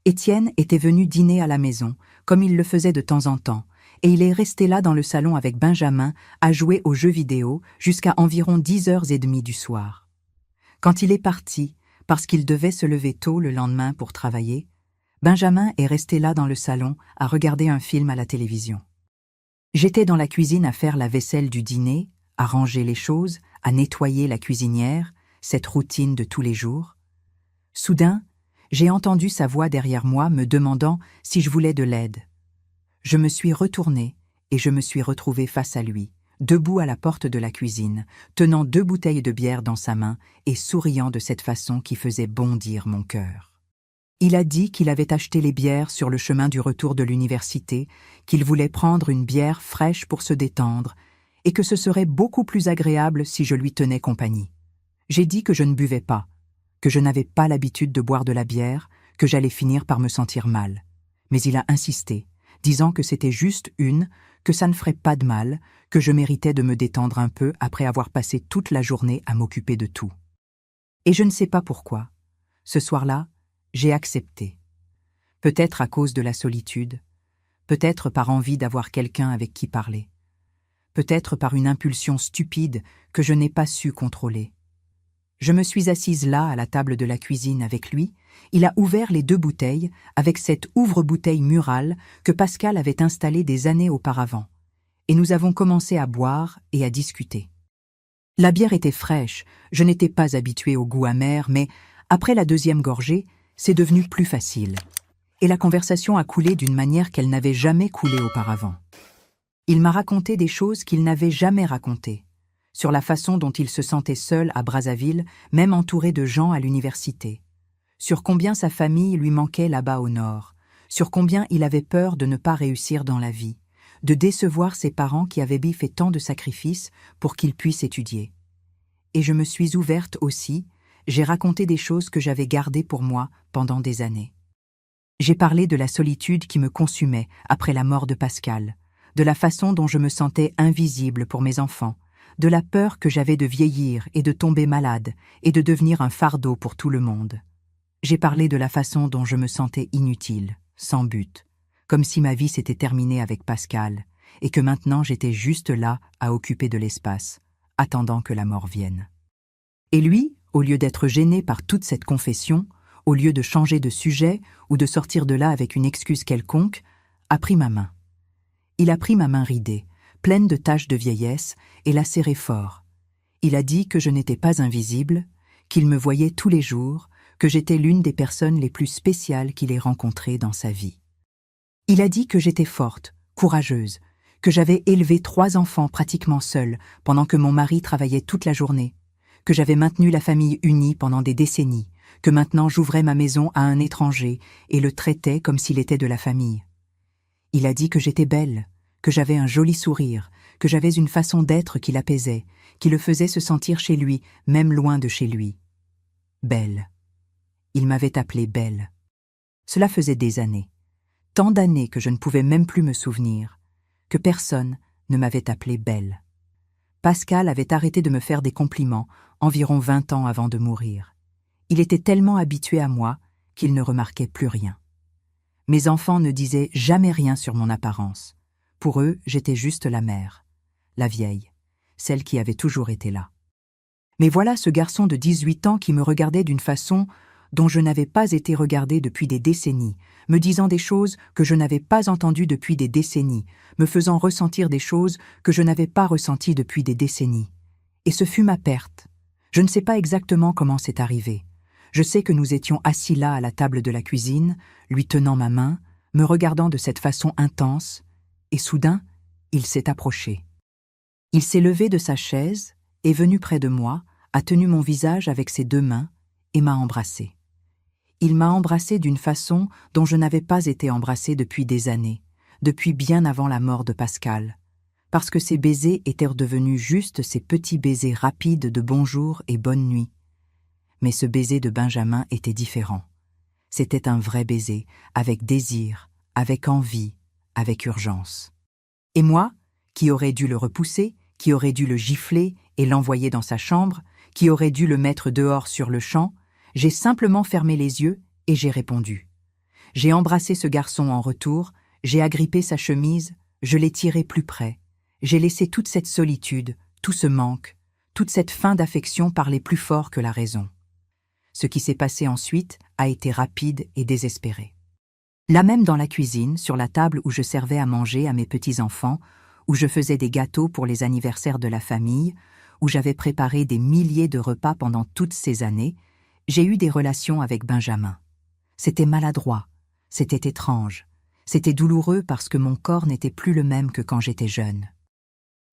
Étienne était venu dîner à la maison, comme il le faisait de temps en temps, et il est resté là dans le salon avec Benjamin à jouer aux jeux vidéo jusqu'à environ 10h30 du soir. Quand il est parti, parce qu'il devait se lever tôt le lendemain pour travailler, Benjamin est resté là dans le salon à regarder un film à la télévision. J'étais dans la cuisine à faire la vaisselle du dîner, à ranger les choses, à nettoyer la cuisinière, cette routine de tous les jours. Soudain, j'ai entendu sa voix derrière moi me demandant si je voulais de l'aide. Je me suis retournée et je me suis retrouvée face à lui, debout à la porte de la cuisine, tenant 2 bouteilles de bière dans sa main et souriant de cette façon qui faisait bondir mon cœur. Il a dit qu'il avait acheté les bières sur le chemin du retour de l'université, qu'il voulait prendre une bière fraîche pour se détendre, et que ce serait beaucoup plus agréable si je lui tenais compagnie. J'ai dit que je ne buvais pas, que je n'avais pas l'habitude de boire de la bière, que j'allais finir par me sentir mal. Mais il a insisté, disant que c'était juste que ça ne ferait pas de mal, que je méritais de me détendre un peu après avoir passé toute la journée à m'occuper de tout. Et je ne sais pas pourquoi. Ce soir-là, j'ai accepté. Peut-être à cause de la solitude, peut-être par envie d'avoir quelqu'un avec qui parler, peut-être par une impulsion stupide que je n'ai pas su contrôler. Je me suis assise là à la table de la cuisine avec lui, il a ouvert les 2 bouteilles avec cette ouvre-bouteille murale que Pascal avait installée des années auparavant, et nous avons commencé à boire et à discuter. La bière était fraîche, je n'étais pas habituée au goût amer, mais après la 2e gorgée, c'est devenu plus facile, et la conversation a coulé d'une manière qu'elle n'avait jamais coulé auparavant. Il m'a raconté des choses qu'il n'avait jamais racontées, sur la façon dont il se sentait seul à Brazzaville, même entouré de gens à l'université, sur combien sa famille lui manquait là-bas au nord, sur combien il avait peur de ne pas réussir dans la vie, de décevoir ses parents qui avaient fait tant de sacrifices pour qu'il puisse étudier. Et je me suis ouverte aussi, j'ai raconté des choses que j'avais gardées pour moi pendant des années. J'ai parlé de la solitude qui me consumait après la mort de Pascal, de la façon dont je me sentais invisible pour mes enfants, de la peur que j'avais de vieillir et de tomber malade et de devenir un fardeau pour tout le monde. J'ai parlé de la façon dont je me sentais inutile, sans but, comme si ma vie s'était terminée avec Pascal et que maintenant j'étais juste là à occuper de l'espace, attendant que la mort vienne. Et lui, au lieu d'être gêné par toute cette confession, au lieu de changer de sujet ou de sortir de là avec une excuse quelconque, a pris ma main. Il a pris ma main ridée, pleine de taches de vieillesse, et l'a serrée fort. Il a dit que je n'étais pas invisible, qu'il me voyait tous les jours, que j'étais l'une des personnes les plus spéciales qu'il ait rencontrées dans sa vie. Il a dit que j'étais forte, courageuse, que j'avais élevé 3 enfants pratiquement seule pendant que mon mari travaillait toute la journée, que j'avais maintenu la famille unie pendant des décennies, que maintenant j'ouvrais ma maison à un étranger et le traitais comme s'il était de la famille. Il a dit que j'étais belle, que j'avais un joli sourire, que j'avais une façon d'être qui l'apaisait, qui le faisait se sentir chez lui, même loin de chez lui. Belle. Il m'avait appelée Belle. Cela faisait des années, tant d'années que je ne pouvais même plus me souvenir, que personne ne m'avait appelée Belle. Pascal avait arrêté de me faire des compliments environ 20 ans avant de mourir. Il était tellement habitué à moi qu'il ne remarquait plus rien. Mes enfants ne disaient jamais rien sur mon apparence. Pour eux, j'étais juste la mère, la vieille, celle qui avait toujours été là. Mais voilà ce garçon de 18 ans qui me regardait d'une façon dont je n'avais pas été regardée depuis des décennies, me disant des choses que je n'avais pas entendues depuis des décennies, me faisant ressentir des choses que je n'avais pas ressenties depuis des décennies. Et ce fut ma perte. Je ne sais pas exactement comment c'est arrivé. Je sais que nous étions assis là à la table de la cuisine, lui tenant ma main, me regardant de cette façon intense, et soudain, il s'est approché. Il s'est levé de sa chaise, est venu près de moi, a tenu mon visage avec ses 2 mains et m'a embrassée. Il m'a embrassée d'une façon dont je n'avais pas été embrassée depuis des années, depuis bien avant la mort de Pascal, parce que ces baisers étaient redevenus juste ces petits baisers rapides de bonjour et bonne nuit. Mais ce baiser de Benjamin était différent. C'était un vrai baiser, avec désir, avec envie, avec urgence. Et moi, qui aurais dû le repousser, qui aurais dû le gifler et l'envoyer dans sa chambre, qui aurais dû le mettre dehors sur le champ, j'ai simplement fermé les yeux et j'ai répondu. J'ai embrassé ce garçon en retour, j'ai agrippé sa chemise, je l'ai tiré plus près. J'ai laissé toute cette solitude, tout ce manque, toute cette faim d'affection parler plus fort que la raison. Ce qui s'est passé ensuite a été rapide et désespéré. Là même dans la cuisine, sur la table où je servais à manger à mes petits-enfants, où je faisais des gâteaux pour les anniversaires de la famille, où j'avais préparé des milliers de repas pendant toutes ces années, j'ai eu des relations avec Benjamin. C'était maladroit, c'était étrange, c'était douloureux parce que mon corps n'était plus le même que quand j'étais jeune.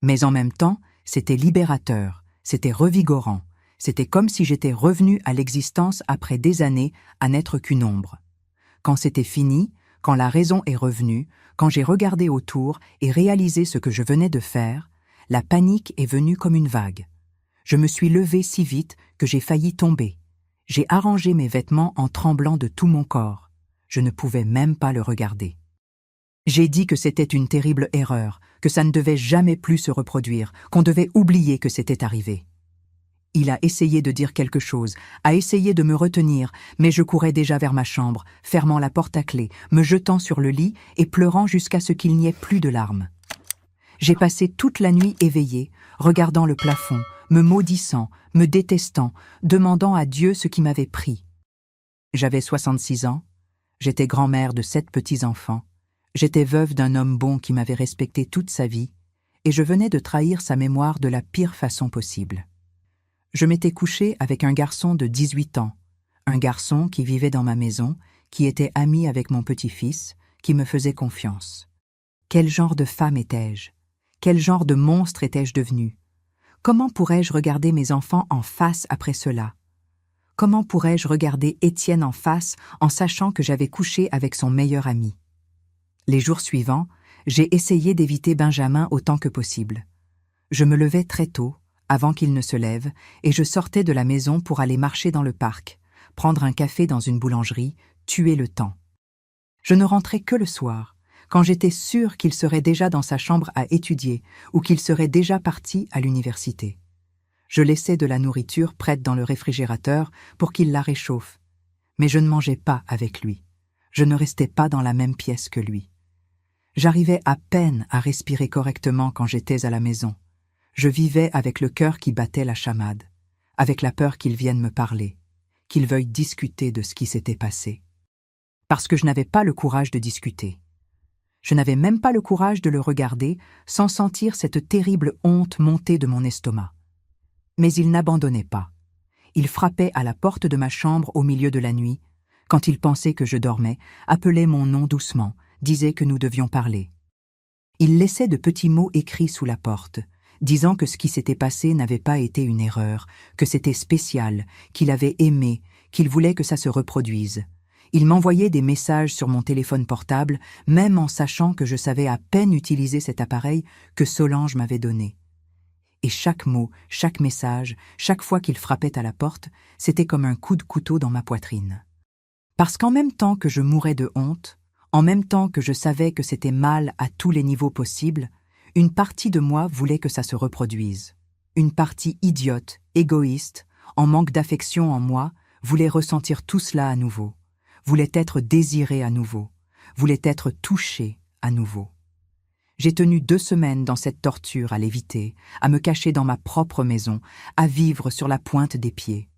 Mais en même temps, c'était libérateur, c'était revigorant, c'était comme si j'étais revenu à l'existence après des années à n'être qu'une ombre. Quand c'était fini, quand la raison est revenue, quand j'ai regardé autour et réalisé ce que je venais de faire, la panique est venue comme une vague. Je me suis levée si vite que j'ai failli tomber. J'ai arrangé mes vêtements en tremblant de tout mon corps. Je ne pouvais même pas le regarder. J'ai dit que c'était une terrible erreur, que ça ne devait jamais plus se reproduire, qu'on devait oublier que c'était arrivé. Il a essayé de dire quelque chose, a essayé de me retenir, mais je courais déjà vers ma chambre, fermant la porte à clé, me jetant sur le lit et pleurant jusqu'à ce qu'il n'y ait plus de larmes. J'ai passé toute la nuit éveillée, regardant le plafond, me maudissant, me détestant, demandant à Dieu ce qui m'avait pris. J'avais 66 ans, j'étais grand-mère de 7 petits-enfants, j'étais veuve d'un homme bon qui m'avait respecté toute sa vie, et je venais de trahir sa mémoire de la pire façon possible. Je m'étais couchée avec un garçon de 18 ans, un garçon qui vivait dans ma maison, qui était ami avec mon petit-fils, qui me faisait confiance. Quel genre de femme étais-je? Quel genre de monstre étais-je devenue? Comment pourrais-je regarder mes enfants en face après cela? Comment pourrais-je regarder Étienne en face en sachant que j'avais couché avec son meilleur ami? Les jours suivants, j'ai essayé d'éviter Benjamin autant que possible. Je me levais très tôt, avant qu'il ne se lève, et je sortais de la maison pour aller marcher dans le parc, prendre un café dans une boulangerie, tuer le temps. Je ne rentrais que le soir, quand j'étais sûre qu'il serait déjà dans sa chambre à étudier ou qu'il serait déjà parti à l'université. Je laissais de la nourriture prête dans le réfrigérateur pour qu'il la réchauffe, mais je ne mangeais pas avec lui. Je ne restais pas dans la même pièce que lui. J'arrivais à peine à respirer correctement quand j'étais à la maison. Je vivais avec le cœur qui battait la chamade, avec la peur qu'il vienne me parler, qu'il veuille discuter de ce qui s'était passé. Parce que je n'avais pas le courage de discuter. Je n'avais même pas le courage de le regarder sans sentir cette terrible honte monter de mon estomac. Mais il n'abandonnait pas. Il frappait à la porte de ma chambre au milieu de la nuit. Quand il pensait que je dormais, appelait mon nom doucement, disait que nous devions parler. Il laissait de petits mots écrits sous la porte, disant que ce qui s'était passé n'avait pas été une erreur, que c'était spécial, qu'il avait aimé, qu'il voulait que ça se reproduise. Il m'envoyait des messages sur mon téléphone portable, même en sachant que je savais à peine utiliser cet appareil que Solange m'avait donné. Et chaque mot, chaque message, chaque fois qu'il frappait à la porte, c'était comme un coup de couteau dans ma poitrine. Parce qu'en même temps que je mourais de honte, en même temps que je savais que c'était mal à tous les niveaux possibles, une partie de moi voulait que ça se reproduise. Une partie idiote, égoïste, en manque d'affection en moi, voulait ressentir tout cela à nouveau, voulait être désirée à nouveau, voulait être touchée à nouveau. J'ai tenu 2 semaines dans cette torture à l'éviter, à me cacher dans ma propre maison, à vivre sur la pointe des pieds.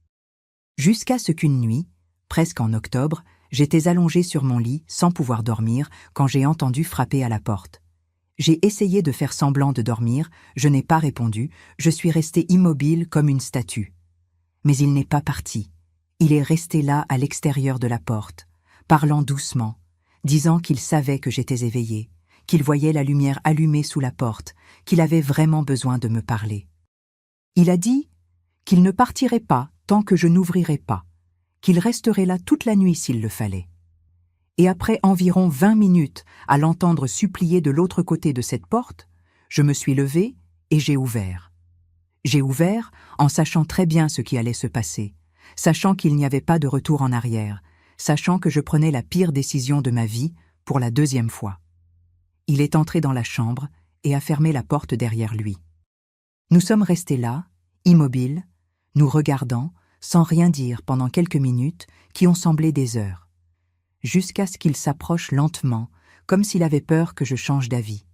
Jusqu'à ce qu'une nuit, presque en octobre, j'étais allongée sur mon lit sans pouvoir dormir quand j'ai entendu frapper à la porte. J'ai essayé de faire semblant de dormir, je n'ai pas répondu, je suis restée immobile comme une statue. Mais il n'est pas parti. Il est resté là à l'extérieur de la porte, parlant doucement, disant qu'il savait que j'étais éveillée, qu'il voyait la lumière allumée sous la porte, qu'il avait vraiment besoin de me parler. Il a dit qu'il ne partirait pas tant que je n'ouvrirais pas, qu'il resterait là toute la nuit s'il le fallait. Et après environ 20 minutes à l'entendre supplier de l'autre côté de cette porte, je me suis levée et j'ai ouvert. J'ai ouvert en sachant très bien ce qui allait se passer, sachant qu'il n'y avait pas de retour en arrière, sachant que je prenais la pire décision de ma vie pour la 2e fois. Il est entré dans la chambre et a fermé la porte derrière lui. Nous sommes restés là, immobiles, nous regardant, sans rien dire pendant quelques minutes qui ont semblé des heures. jusqu'à ce qu'il s'approche lentement, comme s'il avait peur que je change d'avis,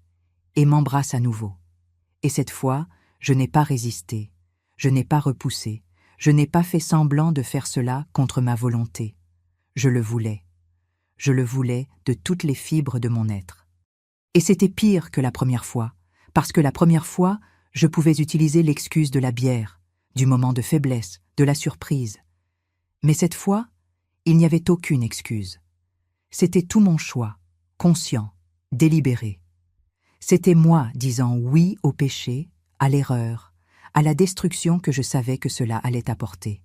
et m'embrasse à nouveau. Et cette fois, je n'ai pas résisté, je n'ai pas repoussé, je n'ai pas fait semblant de faire cela contre ma volonté. Je le voulais. Je le voulais de toutes les fibres de mon être. Et c'était pire que la première fois, parce que la première fois, je pouvais utiliser l'excuse de la bière, du moment de faiblesse, de la surprise. Mais cette fois, il n'y avait aucune excuse. C'était tout mon choix, conscient, délibéré. C'était moi disant oui au péché, à l'erreur, à la destruction que je savais que cela allait apporter.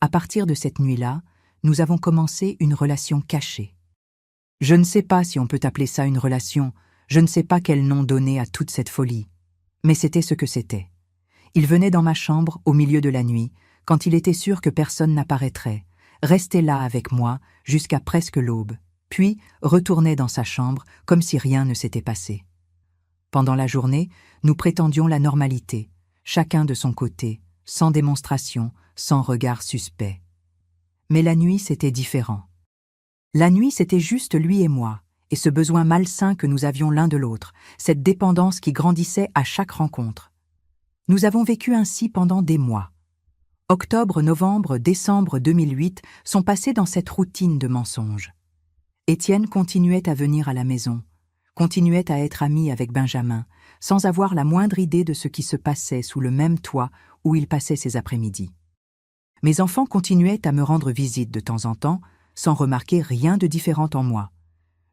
À partir de cette nuit-là, nous avons commencé une relation cachée. Je ne sais pas si on peut appeler ça une relation, je ne sais pas quel nom donner à toute cette folie, mais c'était ce que c'était. Il venait dans ma chambre au milieu de la nuit, quand il était sûr que personne n'apparaîtrait, restait là avec moi jusqu'à presque l'aube, puis retournait dans sa chambre comme si rien ne s'était passé. Pendant la journée, nous prétendions la normalité, chacun de son côté, sans démonstration, sans regard suspect. Mais la nuit, c'était différent. La nuit, c'était juste lui et moi, et ce besoin malsain que nous avions l'un de l'autre, cette dépendance qui grandissait à chaque rencontre. Nous avons vécu ainsi pendant des mois. Octobre, novembre, décembre 2008 sont passés dans cette routine de mensonges. Étienne continuait à venir à la maison, continuait à être ami avec Benjamin, sans avoir la moindre idée de ce qui se passait sous le même toit où il passait ses après-midi. Mes enfants continuaient à me rendre visite de temps en temps, sans remarquer rien de différent en moi.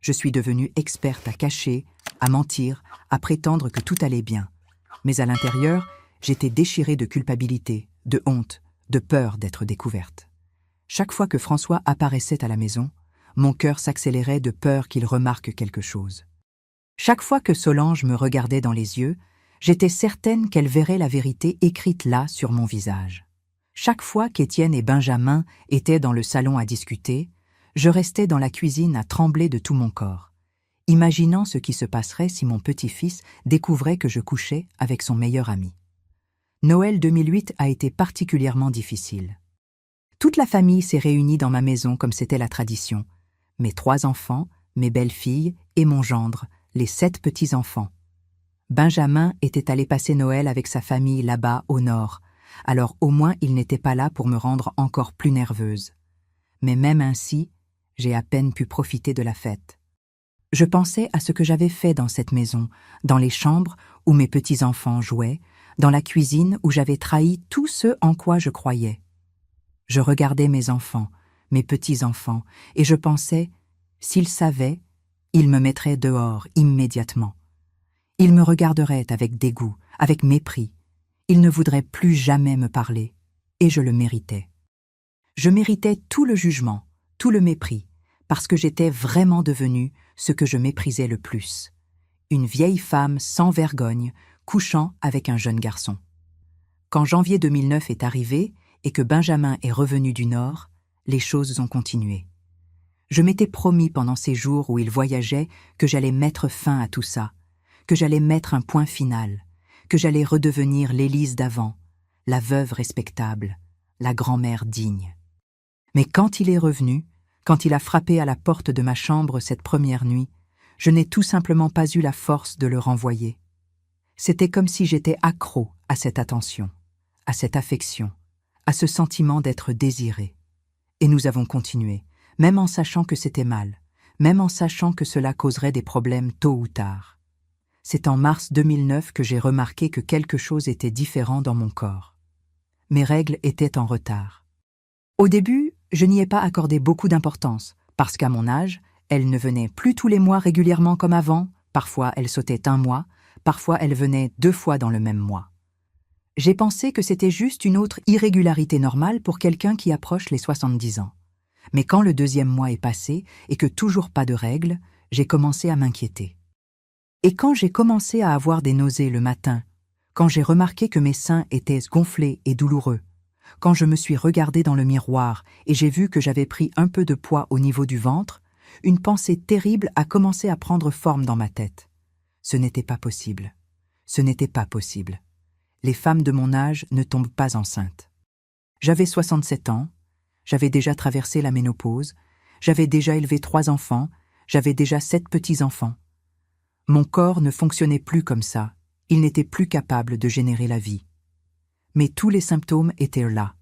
Je suis devenue experte à cacher, à mentir, à prétendre que tout allait bien. Mais à l'intérieur, j'étais déchirée de culpabilité, de honte, de peur d'être découverte. Chaque fois que François apparaissait à la maison, mon cœur s'accélérait de peur qu'il remarque quelque chose. Chaque fois que Solange me regardait dans les yeux, j'étais certaine qu'elle verrait la vérité écrite là sur mon visage. Chaque fois qu'Étienne et Benjamin étaient dans le salon à discuter, je restais dans la cuisine à trembler de tout mon corps, imaginant ce qui se passerait si mon petit-fils découvrait que je couchais avec son meilleur ami. Noël 2008 a été particulièrement difficile. Toute la famille s'est réunie dans ma maison comme c'était la tradition. Mes 3 enfants, mes belles-filles et mon gendre, les 7 petits-enfants. Benjamin était allé passer Noël avec sa famille là-bas au nord, alors au moins il n'était pas là pour me rendre encore plus nerveuse. Mais même ainsi, j'ai à peine pu profiter de la fête. Je pensais à ce que j'avais fait dans cette maison, dans les chambres où mes petits-enfants jouaient, dans la cuisine où j'avais trahi tout ce en quoi je croyais. Je regardais mes enfants, mes petits-enfants, et je pensais, s'ils savaient, ils me mettraient dehors immédiatement. Ils me regarderaient avec dégoût, avec mépris. Ils ne voudraient plus jamais me parler, et je le méritais. Je méritais tout le jugement, tout le mépris, parce que j'étais vraiment devenue ce que je méprisais le plus. Une vieille femme sans vergogne, couchant avec un jeune garçon. Quand janvier 2009 est arrivé et que Benjamin est revenu du Nord, les choses ont continué. Je m'étais promis pendant ces jours où il voyageait que j'allais mettre fin à tout ça, que j'allais mettre un point final, que j'allais redevenir l'Élise d'avant, la veuve respectable, la grand-mère digne. Mais quand il est revenu, quand il a frappé à la porte de ma chambre cette première nuit, je n'ai tout simplement pas eu la force de le renvoyer. C'était comme si j'étais accro à cette attention, à cette affection, à ce sentiment d'être désiré. Et nous avons continué, même en sachant que c'était mal, même en sachant que cela causerait des problèmes tôt ou tard. C'est en mars 2009 que j'ai remarqué que quelque chose était différent dans mon corps. Mes règles étaient en retard. Au début, je n'y ai pas accordé beaucoup d'importance, parce qu'à mon âge, elles ne venaient plus tous les mois régulièrement comme avant, parfois elles sautaient un mois, parfois elles venaient 2 fois dans le même mois. J'ai pensé que c'était juste une autre irrégularité normale pour quelqu'un qui approche les 70 ans. Mais quand le 2e mois est passé et que toujours pas de règles, j'ai commencé à m'inquiéter. Et quand j'ai commencé à avoir des nausées le matin, quand j'ai remarqué que mes seins étaient gonflés et douloureux, quand je me suis regardée dans le miroir et j'ai vu que j'avais pris un peu de poids au niveau du ventre, une pensée terrible a commencé à prendre forme dans ma tête. Ce n'était pas possible. Ce n'était pas possible. Les femmes de mon âge ne tombent pas enceintes. J'avais 67 ans, j'avais déjà traversé la ménopause, J'avais déjà élevé 3 enfants, j'avais déjà 7 petits-enfants. Mon corps ne fonctionnait plus comme ça, il n'était plus capable de générer la vie. Mais tous les symptômes étaient là,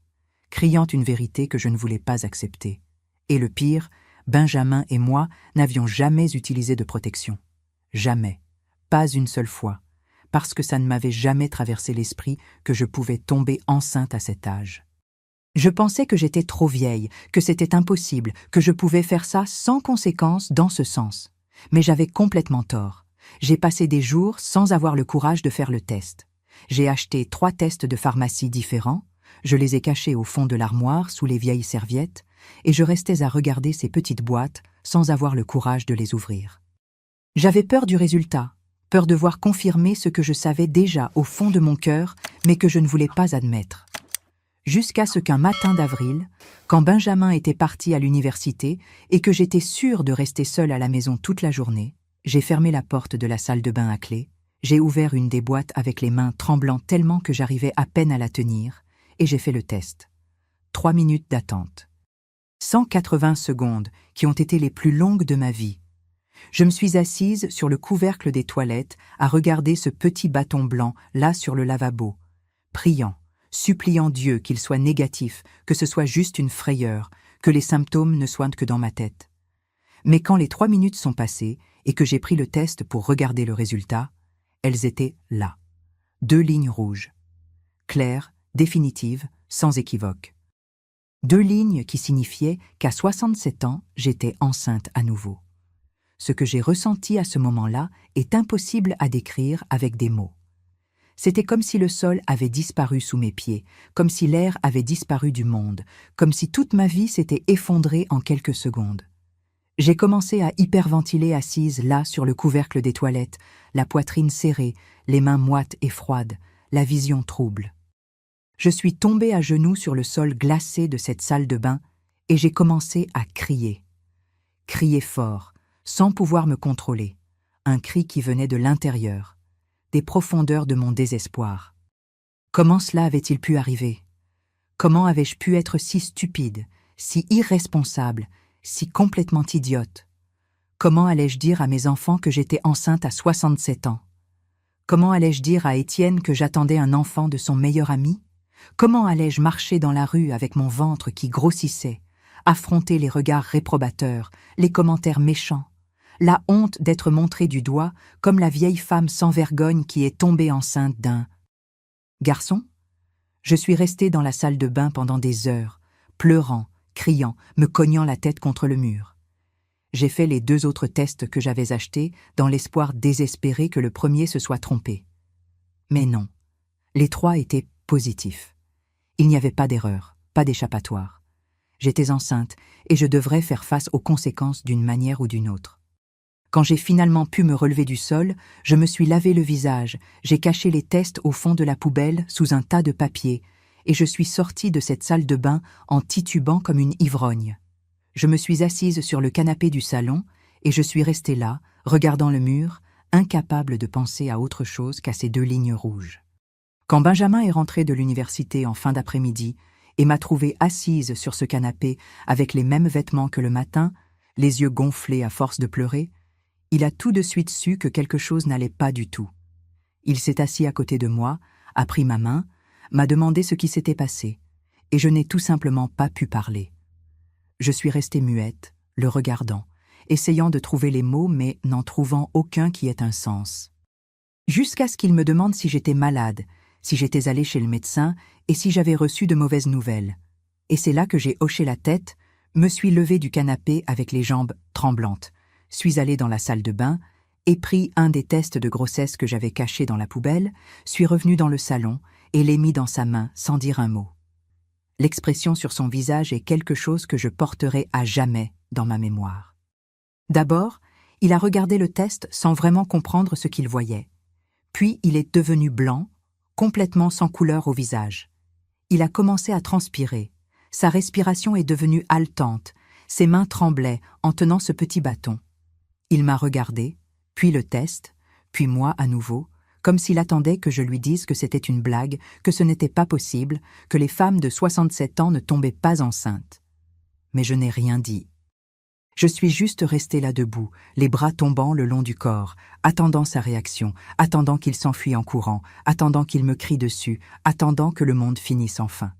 criant une vérité que je ne voulais pas accepter. Et le pire, Benjamin et moi n'avions jamais utilisé de protection. Jamais, pas une seule fois, parce que ça ne m'avait jamais traversé l'esprit que je pouvais tomber enceinte à cet âge. Je pensais que j'étais trop vieille, que c'était impossible, que je pouvais faire ça sans conséquence dans ce sens. Mais j'avais complètement tort. J'ai passé des jours sans avoir le courage de faire le test. J'ai acheté 3 tests de pharmacie différents, je les ai cachés au fond de l'armoire sous les vieilles serviettes, et je restais à regarder ces petites boîtes sans avoir le courage de les ouvrir. J'avais peur du résultat, peur de voir confirmer ce que je savais déjà au fond de mon cœur, mais que je ne voulais pas admettre. Jusqu'à ce qu'un matin d'avril, quand Benjamin était parti à l'université et que j'étais sûre de rester seule à la maison toute la journée, j'ai fermé la porte de la salle de bain à clé, j'ai ouvert une des boîtes avec les mains tremblant tellement que j'arrivais à peine à la tenir, et j'ai fait le test. 3 minutes d'attente. 180 secondes qui ont été les plus longues de ma vie. Je me suis assise sur le couvercle des toilettes à regarder ce petit bâton blanc là sur le lavabo, priant, suppliant Dieu qu'il soit négatif, que ce soit juste une frayeur, que les symptômes ne soient que dans ma tête. Mais quand les 3 minutes sont passées et que j'ai pris le test pour regarder le résultat, elles étaient là. 2 lignes rouges. Claires, définitives, sans équivoque. 2 lignes qui signifiaient qu'à 67 ans, j'étais enceinte à nouveau. Ce que j'ai ressenti à ce moment-là est impossible à décrire avec des mots. C'était comme si le sol avait disparu sous mes pieds, comme si l'air avait disparu du monde, comme si toute ma vie s'était effondrée en quelques secondes. J'ai commencé à hyperventiler assise là sur le couvercle des toilettes, la poitrine serrée, les mains moites et froides, la vision trouble. Je suis tombée à genoux sur le sol glacé de cette salle de bain et j'ai commencé à crier. Crier fort, sans pouvoir me contrôler, un cri qui venait de l'intérieur, des profondeurs de mon désespoir. Comment cela avait-il pu arriver? Comment avais-je pu être si stupide, si irresponsable, si complètement idiote? Comment allais-je dire à mes enfants que j'étais enceinte à 67 ans? Comment allais-je dire à Étienne que j'attendais un enfant de son meilleur ami? Comment allais-je marcher dans la rue avec mon ventre qui grossissait, affronter les regards réprobateurs, les commentaires méchants, la honte d'être montrée du doigt comme la vieille femme sans vergogne qui est tombée enceinte d'un garçon? Je suis restée dans la salle de bain pendant des heures, pleurant, criant, me cognant la tête contre le mur. J'ai fait les 2 autres tests que j'avais achetés dans l'espoir désespéré que le premier se soit trompé. Mais non, les 3 étaient positifs. Il n'y avait pas d'erreur, pas d'échappatoire. J'étais enceinte et je devrais faire face aux conséquences d'une manière ou d'une autre. Quand j'ai finalement pu me relever du sol, je me suis lavé le visage, j'ai caché les tests au fond de la poubelle sous un tas de papier, et je suis sortie de cette salle de bain en titubant comme une ivrogne. Je me suis assise sur le canapé du salon et je suis restée là, regardant le mur, incapable de penser à autre chose qu'à ces 2 lignes rouges. Quand Benjamin est rentré de l'université en fin d'après-midi et m'a trouvée assise sur ce canapé avec les mêmes vêtements que le matin, les yeux gonflés à force de pleurer, il a tout de suite su que quelque chose n'allait pas du tout. Il s'est assis à côté de moi, a pris ma main, m'a demandé ce qui s'était passé, et je n'ai tout simplement pas pu parler. Je suis restée muette, le regardant, essayant de trouver les mots mais n'en trouvant aucun qui ait un sens. Jusqu'à ce qu'il me demande si j'étais malade, si j'étais allée chez le médecin et si j'avais reçu de mauvaises nouvelles. Et c'est là que j'ai hoché la tête, me suis levée du canapé avec les jambes tremblantes, suis allée dans la salle de bain, ai pris un des tests de grossesse que j'avais caché dans la poubelle, suis revenue dans le salon et l'ai mis dans sa main sans dire un mot. L'expression sur son visage est quelque chose que je porterai à jamais dans ma mémoire. D'abord, il a regardé le test sans vraiment comprendre ce qu'il voyait. Puis il est devenu blanc, complètement sans couleur au visage. Il a commencé à transpirer. Sa respiration est devenue haletante. Ses mains tremblaient en tenant ce petit bâton. Il m'a regardé, puis le test, puis moi à nouveau, comme s'il attendait que je lui dise que c'était une blague, que ce n'était pas possible, que les femmes de 67 ans ne tombaient pas enceintes. Mais je n'ai rien dit. Je suis juste restée là debout, les bras tombant le long du corps, attendant sa réaction, attendant qu'il s'enfuit en courant, attendant qu'il me crie dessus, attendant que le monde finisse enfin.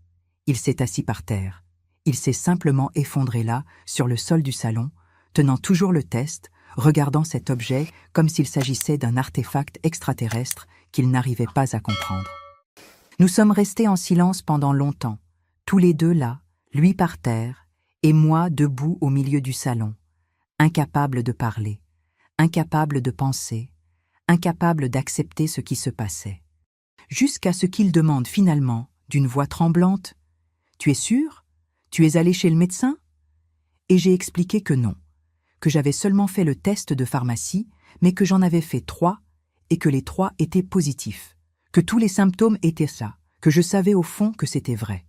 Il s'est assis par terre. Il s'est simplement effondré là, sur le sol du salon, tenant toujours le test, regardant cet objet comme s'il s'agissait d'un artefact extraterrestre qu'il n'arrivait pas à comprendre. Nous sommes restés en silence pendant longtemps, tous les deux là, lui par terre, et moi debout au milieu du salon, incapable de parler, incapable de penser, incapable d'accepter ce qui se passait. Jusqu'à ce qu'il demande finalement, d'une voix tremblante, « Tu es sûr? Tu es allé chez le médecin ?» Et j'ai expliqué que non, que j'avais seulement fait le test de pharmacie, mais que j'en avais fait 3 et que les 3 étaient positifs, que tous les symptômes étaient ça, que je savais au fond que c'était vrai.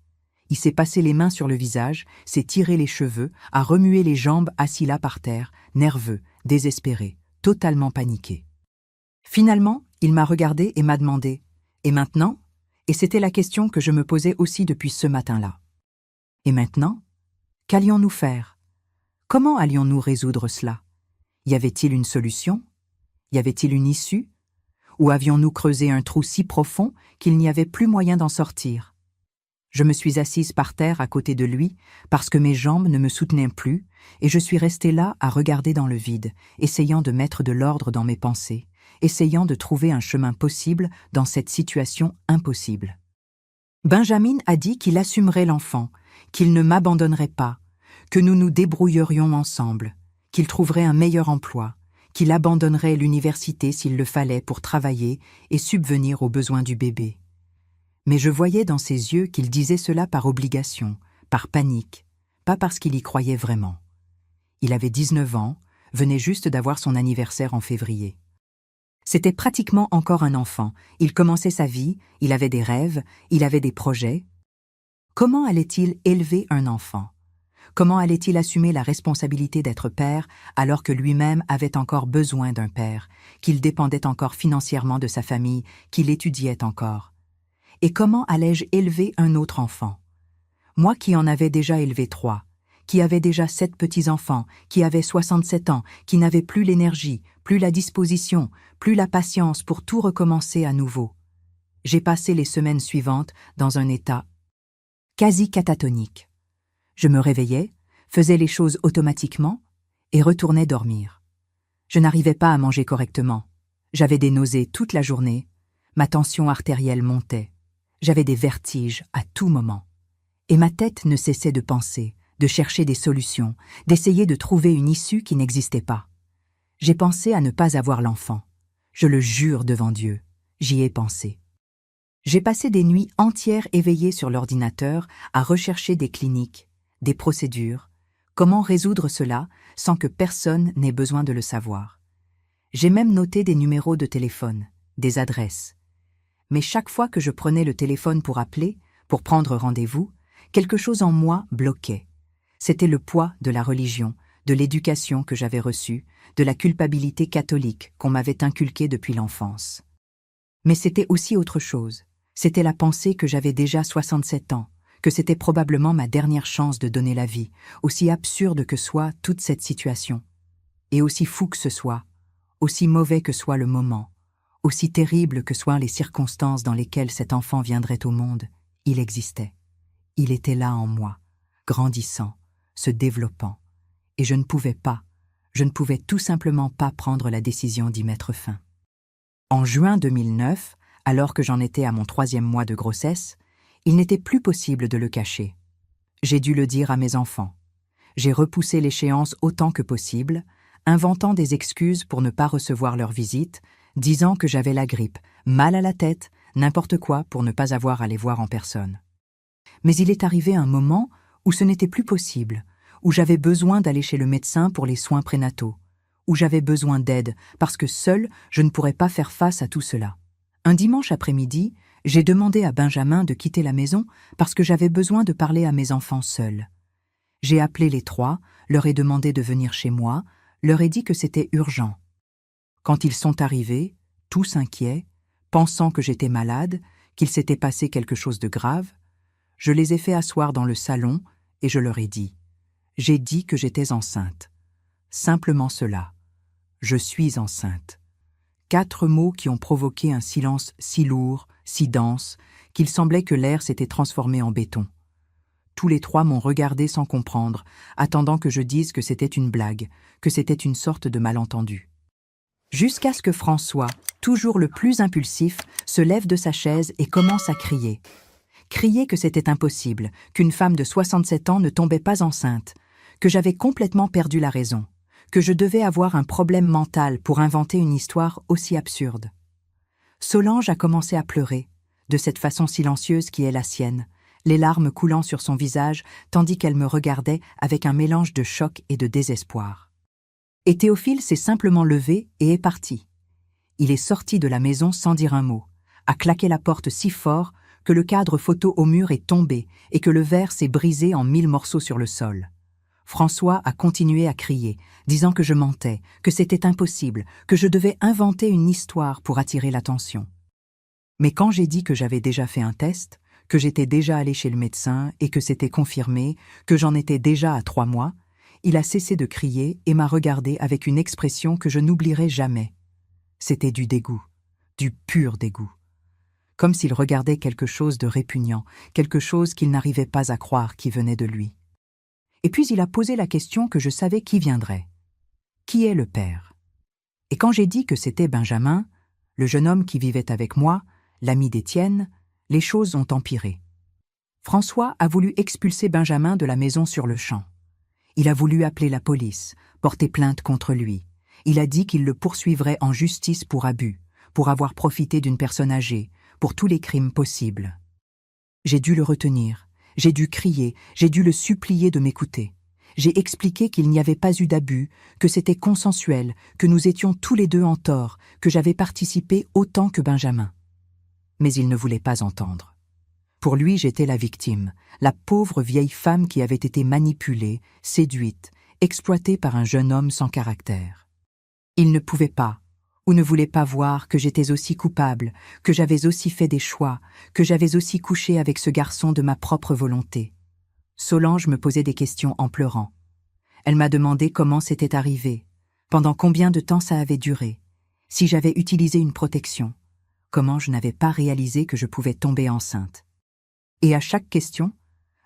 Il s'est passé les mains sur le visage, s'est tiré les cheveux, a remué les jambes assis là par terre, nerveux, désespéré, totalement paniqué. Finalement, il m'a regardé et m'a demandé « Et maintenant ?» Et c'était la question que je me posais aussi depuis ce matin-là. Et maintenant? Qu'allions-nous faire? Comment allions-nous résoudre cela? Y avait-il une solution? Y avait-il une issue? Ou avions-nous creusé un trou si profond qu'il n'y avait plus moyen d'en sortir? Je me suis assise par terre à côté de lui parce que mes jambes ne me soutenaient plus et je suis restée là à regarder dans le vide, essayant de mettre de l'ordre dans mes pensées, essayant de trouver un chemin possible dans cette situation impossible. Benjamin a dit qu'il assumerait l'enfant, qu'il ne m'abandonnerait pas, que nous nous débrouillerions ensemble, qu'il trouverait un meilleur emploi, qu'il abandonnerait l'université s'il le fallait pour travailler et subvenir aux besoins du bébé. Mais je voyais dans ses yeux qu'il disait cela par obligation, par panique, pas parce qu'il y croyait vraiment. Il avait 19 ans, venait juste d'avoir son anniversaire en février. C'était pratiquement encore un enfant, il commençait sa vie, il avait des rêves, il avait des projets. Comment allait-il élever un enfant? Comment allait-il assumer la responsabilité d'être père alors que lui-même avait encore besoin d'un père, qu'il dépendait encore financièrement de sa famille, qu'il étudiait encore? Et comment allais-je élever un autre enfant? Moi qui en avais déjà élevé 3, qui avait déjà 7 petits-enfants, qui avait 67 ans, qui n'avait plus l'énergie, plus la disposition, plus la patience pour tout recommencer à nouveau. J'ai passé les semaines suivantes dans un état quasi catatonique. Je me réveillais, faisais les choses automatiquement et retournais dormir. Je n'arrivais pas à manger correctement. J'avais des nausées toute la journée, ma tension artérielle montait. J'avais des vertiges à tout moment. Et ma tête ne cessait de penser, de chercher des solutions, d'essayer de trouver une issue qui n'existait pas. J'ai pensé à ne pas avoir l'enfant. Je le jure devant Dieu, j'y ai pensé. J'ai passé des nuits entières éveillées sur l'ordinateur à rechercher des cliniques, des procédures, comment résoudre cela sans que personne n'ait besoin de le savoir. J'ai même noté des numéros de téléphone, des adresses. Mais chaque fois que je prenais le téléphone pour appeler, pour prendre rendez-vous, quelque chose en moi bloquait. C'était le poids de la religion, de l'éducation que j'avais reçue, de la culpabilité catholique qu'on m'avait inculquée depuis l'enfance. Mais c'était aussi autre chose. C'était la pensée que j'avais déjà 67 ans, que c'était probablement ma dernière chance de donner la vie, aussi absurde que soit toute cette situation. Et aussi fou que ce soit, aussi mauvais que soit le moment, aussi terribles que soient les circonstances dans lesquelles cet enfant viendrait au monde, il existait. Il était là en moi, grandissant, se développant. Et je ne pouvais tout simplement pas prendre la décision d'y mettre fin. En juin 2009, alors que j'en étais à mon 3e mois de grossesse, il n'était plus possible de le cacher. J'ai dû le dire à mes enfants. J'ai repoussé l'échéance autant que possible, inventant des excuses pour ne pas recevoir leur visite, disant que j'avais la grippe, mal à la tête, n'importe quoi pour ne pas avoir à les voir en personne. Mais il est arrivé un moment où ce n'était plus possible, où j'avais besoin d'aller chez le médecin pour les soins prénataux, où j'avais besoin d'aide parce que seule je ne pourrais pas faire face à tout cela. Un dimanche après-midi, j'ai demandé à Benjamin de quitter la maison parce que j'avais besoin de parler à mes enfants seuls. J'ai appelé les 3, leur ai demandé de venir chez moi, leur ai dit que c'était urgent. Quand ils sont arrivés, tous inquiets, pensant que j'étais malade, qu'il s'était passé quelque chose de grave, je les ai fait asseoir dans le salon et je leur ai dit. J'ai dit que j'étais enceinte. simplement cela. Je suis enceinte. 4 mots qui ont provoqué un silence si lourd, si dense, qu'il semblait que l'air s'était transformé en béton. Tous les 3 m'ont regardé sans comprendre, attendant que je dise que c'était une blague, que c'était une sorte de malentendu. Jusqu'à ce que François, toujours le plus impulsif, se lève de sa chaise et commence à crier. Crier que c'était impossible, qu'une femme de 67 ans ne tombait pas enceinte, que j'avais complètement perdu la raison, que je devais avoir un problème mental pour inventer une histoire aussi absurde. Solange a commencé à pleurer, de cette façon silencieuse qui est la sienne, les larmes coulant sur son visage tandis qu'elle me regardait avec un mélange de choc et de désespoir. Et Théophile s'est simplement levé et est parti. Il est sorti de la maison sans dire un mot, a claqué la porte si fort que le cadre photo au mur est tombé et que le verre s'est brisé en 1000 morceaux sur le sol. François a continué à crier, disant que je mentais, que c'était impossible, que je devais inventer une histoire pour attirer l'attention. Mais quand j'ai dit que j'avais déjà fait un test, que j'étais déjà allé chez le médecin et que c'était confirmé, que j'en étais déjà à 3 mois, il a cessé de crier et m'a regardé avec une expression que je n'oublierai jamais. C'était du dégoût, du pur dégoût. Comme s'il regardait quelque chose de répugnant, quelque chose qu'il n'arrivait pas à croire qui venait de lui. Et puis il a posé la question que je savais qui viendrait. Qui est le père? Et quand j'ai dit que c'était Benjamin, le jeune homme qui vivait avec moi, l'ami d'Étienne, les choses ont empiré. François a voulu expulser Benjamin de la maison sur le champ. Il a voulu appeler la police, porter plainte contre lui. Il a dit qu'il le poursuivrait en justice pour abus, pour avoir profité d'une personne âgée, pour tous les crimes possibles. J'ai dû le retenir, j'ai dû crier, j'ai dû le supplier de m'écouter. J'ai expliqué qu'il n'y avait pas eu d'abus, que c'était consensuel, que nous étions tous les 2 en tort, que j'avais participé autant que Benjamin. Mais il ne voulait pas entendre. Pour lui, j'étais la victime, la pauvre vieille femme qui avait été manipulée, séduite, exploitée par un jeune homme sans caractère. Il ne pouvait pas, ou ne voulait pas voir que j'étais aussi coupable, que j'avais aussi fait des choix, que j'avais aussi couché avec ce garçon de ma propre volonté. Solange me posait des questions en pleurant. Elle m'a demandé comment c'était arrivé, pendant combien de temps ça avait duré, si j'avais utilisé une protection, comment je n'avais pas réalisé que je pouvais tomber enceinte. Et à chaque question,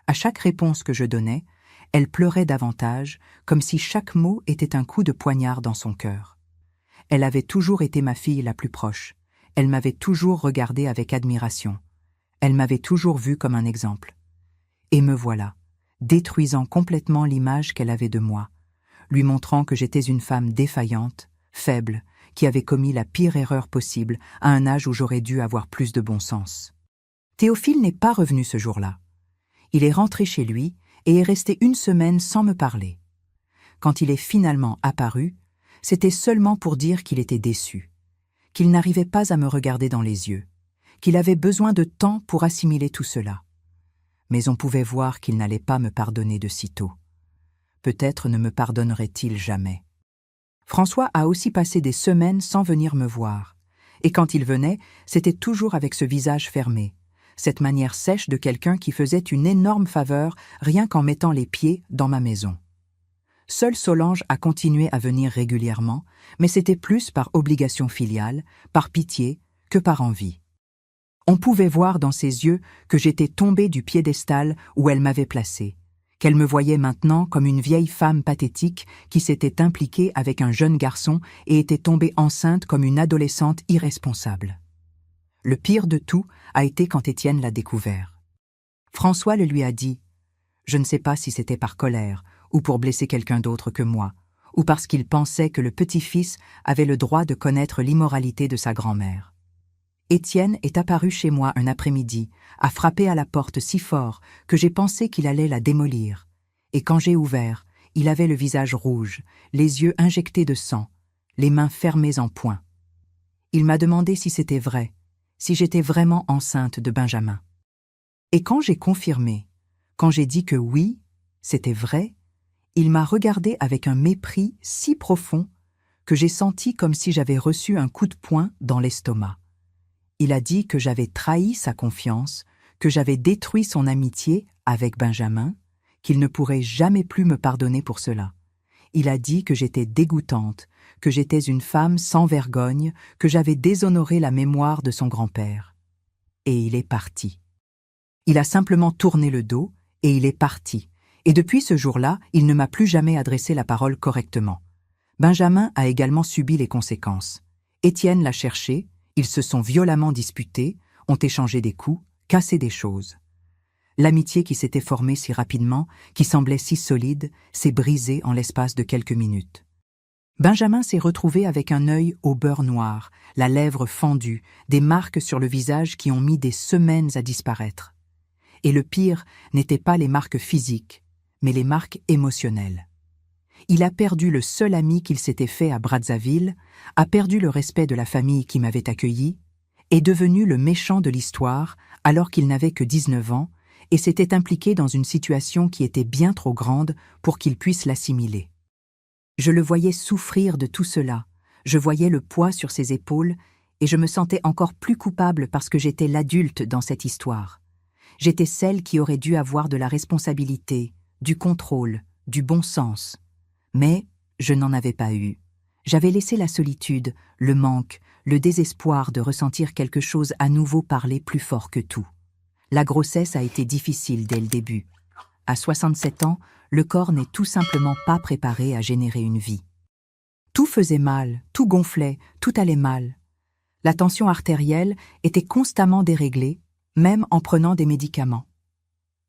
à chaque réponse que je donnais, elle pleurait davantage, comme si chaque mot était un coup de poignard dans son cœur. Elle avait toujours été ma fille la plus proche. Elle m'avait toujours regardée avec admiration. Elle m'avait toujours vue comme un exemple. Et me voilà, détruisant complètement l'image qu'elle avait de moi, lui montrant que j'étais une femme défaillante, faible, qui avait commis la pire erreur possible à un âge où j'aurais dû avoir plus de bon sens. Théophile n'est pas revenu ce jour-là. Il est rentré chez lui et est resté 1 semaine sans me parler. Quand il est finalement apparu, c'était seulement pour dire qu'il était déçu, qu'il n'arrivait pas à me regarder dans les yeux, qu'il avait besoin de temps pour assimiler tout cela. Mais on pouvait voir qu'il n'allait pas me pardonner de sitôt. Peut-être ne me pardonnerait-il jamais. François a aussi passé des semaines sans venir me voir, et quand il venait, c'était toujours avec ce visage fermé, cette manière sèche de quelqu'un qui faisait une énorme faveur rien qu'en mettant les pieds dans ma maison. Seule Solange a continué à venir régulièrement, mais c'était plus par obligation filiale, par pitié, que par envie. On pouvait voir dans ses yeux que j'étais tombée du piédestal où elle m'avait placée, qu'elle me voyait maintenant comme une vieille femme pathétique qui s'était impliquée avec un jeune garçon et était tombée enceinte comme une adolescente irresponsable. Le pire de tout a été quand Étienne l'a découvert. François le lui a dit. Je ne sais pas si c'était par colère, ou pour blesser quelqu'un d'autre que moi, ou parce qu'il pensait que le petit-fils avait le droit de connaître l'immoralité de sa grand-mère. Étienne est apparu chez moi un après-midi, a frappé à la porte si fort que j'ai pensé qu'il allait la démolir. Et quand j'ai ouvert, il avait le visage rouge, les yeux injectés de sang, les mains fermées en poing. Il m'a demandé si c'était vrai, si j'étais vraiment enceinte de Benjamin. Et quand j'ai confirmé, quand j'ai dit que oui, c'était vrai, il m'a regardé avec un mépris si profond que j'ai senti comme si j'avais reçu un coup de poing dans l'estomac. Il a dit que j'avais trahi sa confiance, que j'avais détruit son amitié avec Benjamin, qu'il ne pourrait jamais plus me pardonner pour cela. il a dit que j'étais dégoûtante, que j'étais une femme sans vergogne, que j'avais déshonoré la mémoire de son grand-père. Et il est parti. Il a simplement tourné le dos, et il est parti. Et depuis ce jour-là, il ne m'a plus jamais adressé la parole correctement. Benjamin a également subi les conséquences. Étienne l'a cherché, ils se sont violemment disputés, ont échangé des coups, cassé des choses. L'amitié qui s'était formée si rapidement, qui semblait si solide, s'est brisée en l'espace de quelques minutes. Benjamin s'est retrouvé avec un œil au beurre noir, la lèvre fendue, des marques sur le visage qui ont mis des semaines à disparaître. Et le pire n'était pas les marques physiques, mais les marques émotionnelles. Il a perdu le seul ami qu'il s'était fait à Brazzaville, a perdu le respect de la famille qui m'avait accueilli, est devenu le méchant de l'histoire alors qu'il n'avait que 19 ans et s'était impliqué dans une situation qui était bien trop grande pour qu'il puisse l'assimiler. Je le voyais souffrir de tout cela, je voyais le poids sur ses épaules et je me sentais encore plus coupable parce que j'étais l'adulte dans cette histoire. J'étais celle qui aurait dû avoir de la responsabilité, du contrôle, du bon sens. Mais je n'en avais pas eu. J'avais laissé la solitude, le manque, le désespoir de ressentir quelque chose à nouveau parler plus fort que tout. La grossesse a été difficile dès le début. À 67 ans, le corps n'est tout simplement pas préparé à générer une vie. Tout faisait mal, tout gonflait, tout allait mal. La tension artérielle était constamment déréglée, même en prenant des médicaments.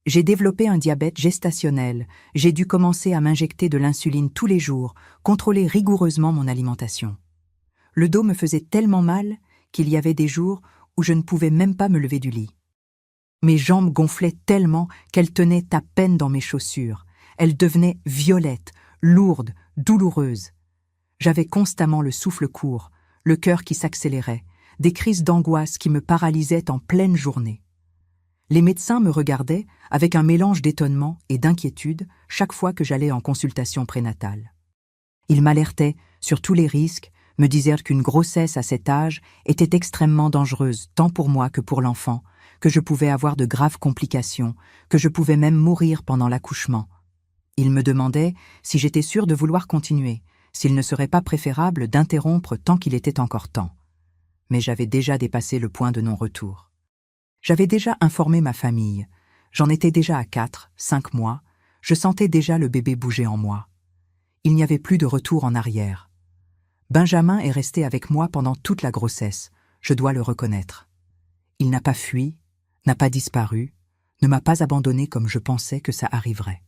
J'ai développé un diabète gestationnel, j'ai dû commencer à m'injecter de l'insuline tous les jours, contrôler rigoureusement mon alimentation. Le dos me faisait tellement mal qu'il y avait des jours où je ne pouvais même pas me lever du lit. Mes jambes gonflaient tellement qu'elles tenaient à peine dans mes chaussures. Elles devenaient violettes, lourdes, douloureuses. J'avais constamment le souffle court, le cœur qui s'accélérait, des crises d'angoisse qui me paralysaient en pleine journée. Les médecins me regardaient avec un mélange d'étonnement et d'inquiétude chaque fois que j'allais en consultation prénatale. Ils m'alertaient sur tous les risques, me disaient qu'une grossesse à cet âge était extrêmement dangereuse tant pour moi que pour l'enfant, que je pouvais avoir de graves complications, que je pouvais même mourir pendant l'accouchement. Ils me demandaient si j'étais sûre de vouloir continuer, s'il ne serait pas préférable d'interrompre tant qu'il était encore temps. Mais j'avais déjà dépassé le point de non-retour. J'avais déjà informé ma famille. J'en étais déjà à 4, 5 mois. Je sentais déjà le bébé bouger en moi. Il n'y avait plus de retour en arrière. Benjamin est resté avec moi pendant toute la grossesse, je dois le reconnaître. Il n'a pas fui, n'a pas disparu, ne m'a pas abandonné comme je pensais que ça arriverait.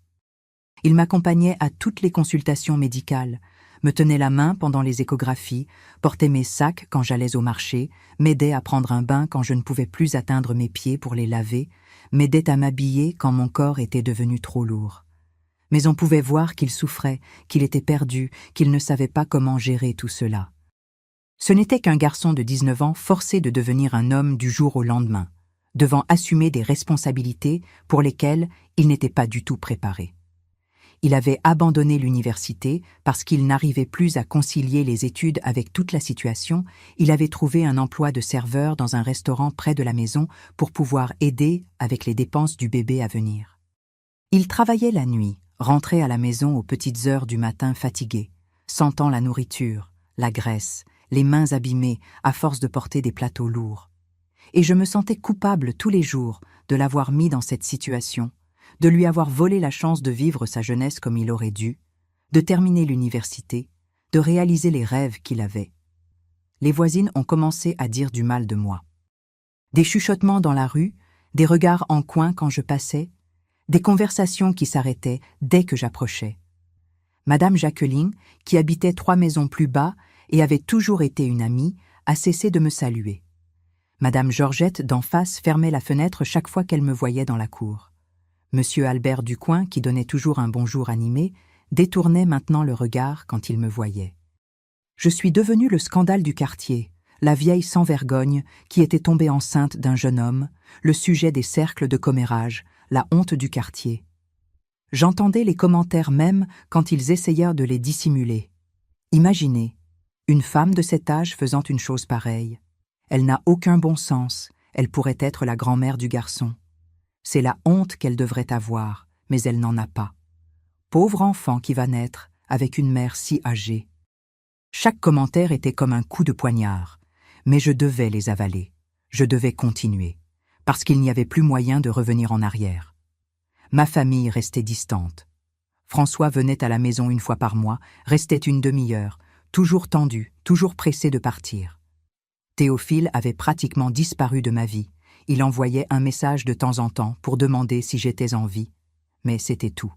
Il m'accompagnait à toutes les consultations médicales, me tenait la main pendant les échographies, portait mes sacs quand j'allais au marché, m'aidait à prendre un bain quand je ne pouvais plus atteindre mes pieds pour les laver, m'aidait à m'habiller quand mon corps était devenu trop lourd. Mais on pouvait voir qu'il souffrait, qu'il était perdu, qu'il ne savait pas comment gérer tout cela. Ce n'était qu'un garçon de 19 ans forcé de devenir un homme du jour au lendemain, devant assumer des responsabilités pour lesquelles il n'était pas du tout préparé. Il avait abandonné l'université parce qu'il n'arrivait plus à concilier les études avec toute la situation. Il avait trouvé un emploi de serveur dans un restaurant près de la maison pour pouvoir aider avec les dépenses du bébé à venir. Il travaillait la nuit, rentrait à la maison aux petites heures du matin fatigué, sentant la nourriture, la graisse, les mains abîmées à force de porter des plateaux lourds. Et je me sentais coupable tous les jours de l'avoir mis dans cette situation, de lui avoir volé la chance de vivre sa jeunesse comme il aurait dû, de terminer l'université, de réaliser les rêves qu'il avait. Les voisines ont commencé à dire du mal de moi. Des chuchotements dans la rue, des regards en coin quand je passais, des conversations qui s'arrêtaient dès que j'approchais. Madame Jacqueline, qui habitait 3 maisons plus bas et avait toujours été une amie, a cessé de me saluer. Madame Georgette d'en face fermait la fenêtre chaque fois qu'elle me voyait dans la cour. Monsieur Albert Ducoing, qui donnait toujours un bonjour animé, détournait maintenant le regard quand il me voyait. Je suis devenue le scandale du quartier, la vieille sans vergogne qui était tombée enceinte d'un jeune homme, le sujet des cercles de commérage, la honte du quartier. J'entendais les commentaires même quand ils essayèrent de les dissimuler. Imaginez, une femme de cet âge faisant une chose pareille. Elle n'a aucun bon sens, elle pourrait être la grand-mère du garçon. C'est la honte qu'elle devrait avoir, mais elle n'en a pas. Pauvre enfant qui va naître, avec une mère si âgée. Chaque commentaire était comme un coup de poignard, mais je devais les avaler, je devais continuer, parce qu'il n'y avait plus moyen de revenir en arrière. Ma famille restait distante. François venait à la maison une fois par mois, restait une demi-heure, toujours tendu, toujours pressé de partir. Théophile avait pratiquement disparu de ma vie. Il envoyait un message de temps en temps pour demander si j'étais en vie, mais c'était tout.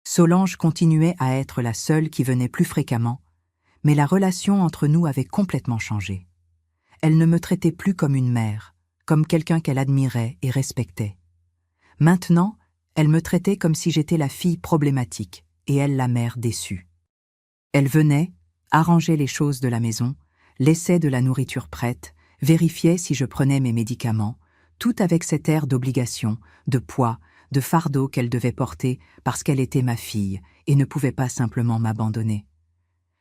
Solange continuait à être la seule qui venait plus fréquemment, mais la relation entre nous avait complètement changé. Elle ne me traitait plus comme une mère, comme quelqu'un qu'elle admirait et respectait. Maintenant, elle me traitait comme si j'étais la fille problématique et elle la mère déçue. Elle venait, arrangeait les choses de la maison, laissait de la nourriture prête, vérifiait si je prenais mes médicaments, tout avec cet air d'obligation, de poids, de fardeau qu'elle devait porter parce qu'elle était ma fille et ne pouvait pas simplement m'abandonner.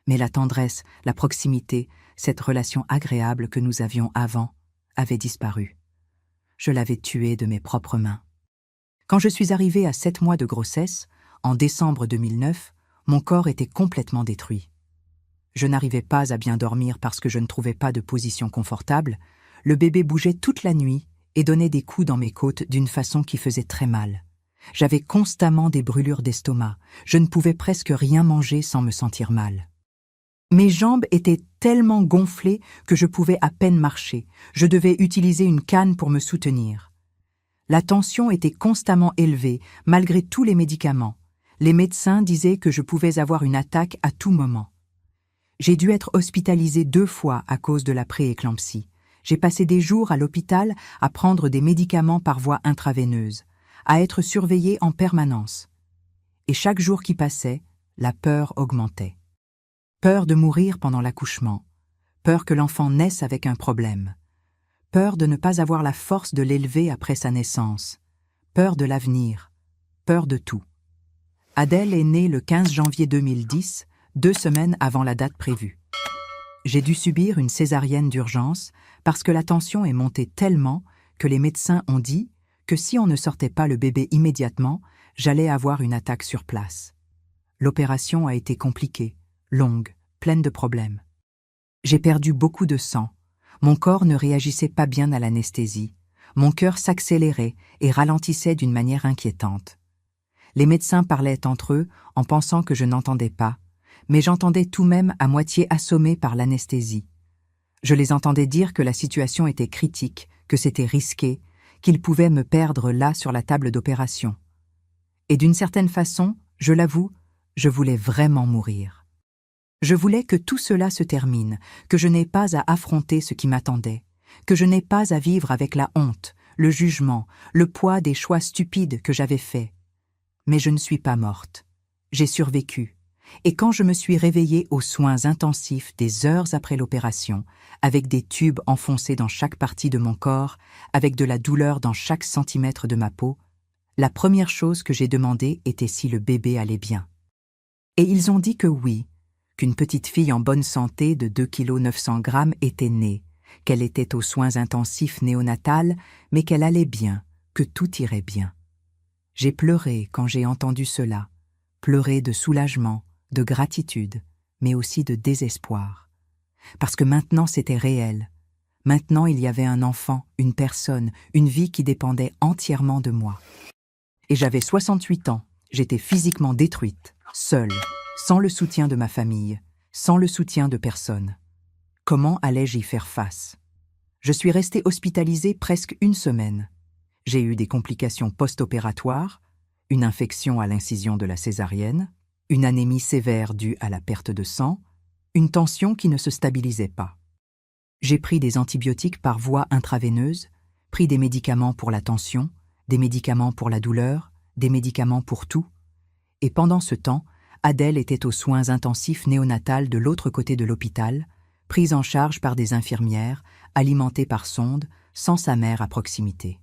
Mais la tendresse, la proximité, cette relation agréable que nous avions avant, avait disparu. Je l'avais tuée de mes propres mains. Quand je suis arrivée à 7 mois de grossesse, en décembre 2009, mon corps était complètement détruit. Je n'arrivais pas à bien dormir parce que je ne trouvais pas de position confortable, le bébé bougeait toute la nuit et donnait des coups dans mes côtes d'une façon qui faisait très mal. J'avais constamment des brûlures d'estomac, je ne pouvais presque rien manger sans me sentir mal. Mes jambes étaient tellement gonflées que je pouvais à peine marcher, je devais utiliser une canne pour me soutenir. La tension était constamment élevée, malgré tous les médicaments. Les médecins disaient que je pouvais avoir une attaque à tout moment. J'ai dû être hospitalisée 2 fois à cause de la prééclampsie. J'ai passé des jours à l'hôpital à prendre des médicaments par voie intraveineuse, à être surveillée en permanence. Et chaque jour qui passait, la peur augmentait. Peur de mourir pendant l'accouchement, peur que l'enfant naisse avec un problème, peur de ne pas avoir la force de l'élever après sa naissance, peur de l'avenir, peur de tout. Adèle est née le 15 janvier 2010, 2 semaines avant la date prévue. J'ai dû subir une césarienne d'urgence parce que la tension est montée tellement que les médecins ont dit que si on ne sortait pas le bébé immédiatement, j'allais avoir une attaque sur place. L'opération a été compliquée, longue, pleine de problèmes. J'ai perdu beaucoup de sang. Mon corps ne réagissait pas bien à l'anesthésie. Mon cœur s'accélérait et ralentissait d'une manière inquiétante. Les médecins parlaient entre eux en pensant que je n'entendais pas, mais j'entendais tout de même à moitié assommée par l'anesthésie. Je les entendais dire que la situation était critique, que c'était risqué, qu'ils pouvaient me perdre là sur la table d'opération. Et d'une certaine façon, je l'avoue, je voulais vraiment mourir. Je voulais que tout cela se termine, que je n'ai pas à affronter ce qui m'attendait, que je n'ai pas à vivre avec la honte, le jugement, le poids des choix stupides que j'avais faits. Mais je ne suis pas morte. J'ai survécu. Et quand je me suis réveillée aux soins intensifs des heures après l'opération, avec des tubes enfoncés dans chaque partie de mon corps, avec de la douleur dans chaque centimètre de ma peau, la première chose que j'ai demandé était si le bébé allait bien. Et ils ont dit que oui, qu'une petite fille en bonne santé de 2,9 kg était née, qu'elle était aux soins intensifs néonatales, mais qu'elle allait bien, que tout irait bien. J'ai pleuré quand j'ai entendu cela, pleuré de soulagement, de gratitude, mais aussi de désespoir. Parce que maintenant c'était réel. Maintenant il y avait un enfant, une personne, une vie qui dépendait entièrement de moi. Et j'avais 68 ans, j'étais physiquement détruite, seule, sans le soutien de ma famille, sans le soutien de personne. Comment allais-je y faire face? Je suis restée hospitalisée presque 1 semaine. J'ai eu des complications post-opératoires, une infection à l'incision de la césarienne, une anémie sévère due à la perte de sang, une tension qui ne se stabilisait pas. J'ai pris des antibiotiques par voie intraveineuse, pris des médicaments pour la tension, des médicaments pour la douleur, des médicaments pour tout. Et pendant ce temps, Adèle était aux soins intensifs néonatales de l'autre côté de l'hôpital, prise en charge par des infirmières, alimentée par sonde, sans sa mère à proximité.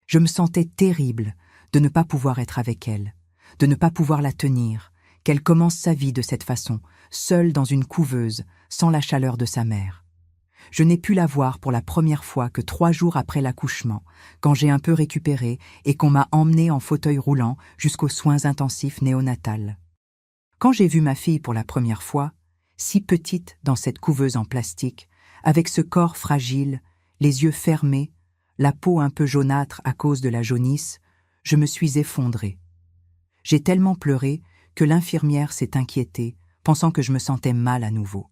Je me sentais terrible de ne pas pouvoir être avec elle, de ne pas pouvoir la tenir, qu'elle commence sa vie de cette façon, seule dans une couveuse, sans la chaleur de sa mère. Je n'ai pu la voir pour la première fois que 3 jours après l'accouchement, quand j'ai un peu récupéré et qu'on m'a emmenée en fauteuil roulant jusqu'aux soins intensifs néonatales. Quand j'ai vu ma fille pour la première fois, si petite dans cette couveuse en plastique, avec ce corps fragile, les yeux fermés, la peau un peu jaunâtre à cause de la jaunisse, je me suis effondrée. J'ai tellement pleuré que l'infirmière s'est inquiétée, pensant que je me sentais mal à nouveau.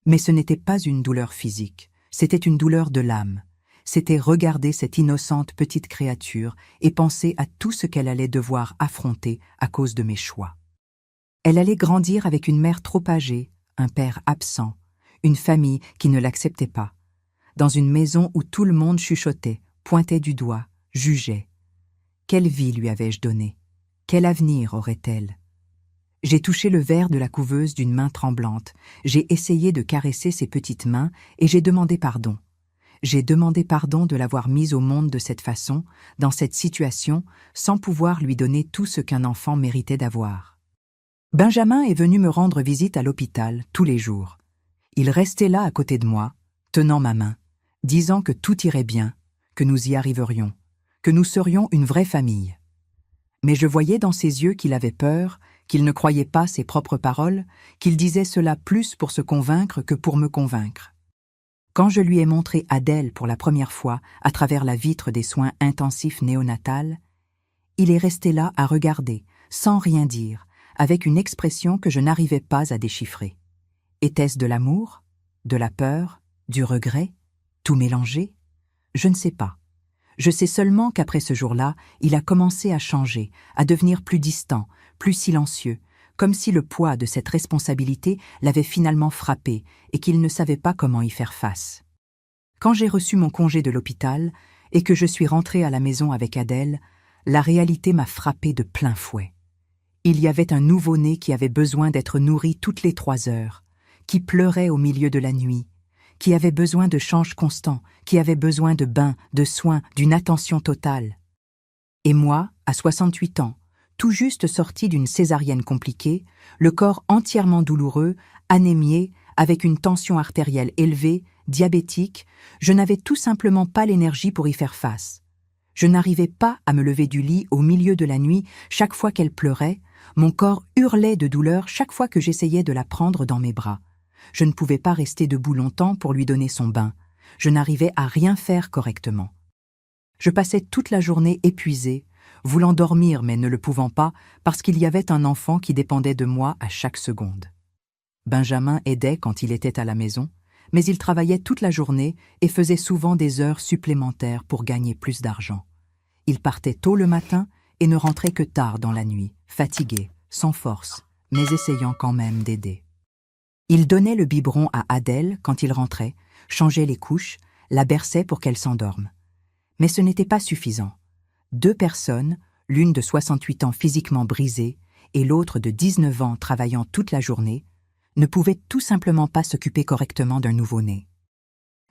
Mais ce n'était pas une douleur physique, c'était une douleur de l'âme. C'était regarder cette innocente petite créature et penser à tout ce qu'elle allait devoir affronter à cause de mes choix. Elle allait grandir avec une mère trop âgée, un père absent, une famille qui ne l'acceptait pas, dans une maison où tout le monde chuchotait, pointait du doigt, jugeait. Quelle vie lui avais-je donnée? Quel avenir aurait-elle? J'ai touché le verre de la couveuse d'une main tremblante, j'ai essayé de caresser ses petites mains et j'ai demandé pardon. J'ai demandé pardon de l'avoir mise au monde de cette façon, dans cette situation, sans pouvoir lui donner tout ce qu'un enfant méritait d'avoir. Benjamin est venu me rendre visite à l'hôpital tous les jours. Il restait là à côté de moi, tenant ma main, disant que tout irait bien, que nous y arriverions, que nous serions une vraie famille. Mais je voyais dans ses yeux qu'il avait peur, qu'il ne croyait pas ses propres paroles, qu'il disait cela plus pour se convaincre que pour me convaincre. Quand je lui ai montré Adèle pour la première fois à travers la vitre des soins intensifs néonatals, il est resté là à regarder, sans rien dire, avec une expression que je n'arrivais pas à déchiffrer. Était-ce de l'amour, de la peur, du regret, tout mélangé? Je ne sais pas. Je sais seulement qu'après ce jour-là, il a commencé à changer, à devenir plus distant, plus silencieux, comme si le poids de cette responsabilité l'avait finalement frappé et qu'il ne savait pas comment y faire face. Quand j'ai reçu mon congé de l'hôpital et que je suis rentrée à la maison avec Adèle, la réalité m'a frappée de plein fouet. Il y avait un nouveau-né qui avait besoin d'être nourri toutes les 3 heures, qui pleurait au milieu de la nuit, qui avait besoin de change constant, qui avait besoin de bains, de soins, d'une attention totale. Et moi, à 68 ans, tout juste sorti d'une césarienne compliquée, le corps entièrement douloureux, anémié, avec une tension artérielle élevée, diabétique, je n'avais tout simplement pas l'énergie pour y faire face. Je n'arrivais pas à me lever du lit au milieu de la nuit chaque fois qu'elle pleurait, mon corps hurlait de douleur chaque fois que j'essayais de la prendre dans mes bras. Je ne pouvais pas rester debout longtemps pour lui donner son bain. Je n'arrivais à rien faire correctement. Je passais toute la journée épuisée, voulant dormir mais ne le pouvant pas parce qu'il y avait un enfant qui dépendait de moi à chaque seconde. Benjamin aidait quand il était à la maison, mais il travaillait toute la journée et faisait souvent des heures supplémentaires pour gagner plus d'argent. Il partait tôt le matin et ne rentrait que tard dans la nuit, fatigué, sans force, mais essayant quand même d'aider. Il donnait le biberon à Adèle quand il rentrait, changeait les couches, la berçait pour qu'elle s'endorme. Mais ce n'était pas suffisant. 2 personnes, l'une de 68 ans physiquement brisée et l'autre de 19 ans travaillant toute la journée, ne pouvaient tout simplement pas s'occuper correctement d'un nouveau-né.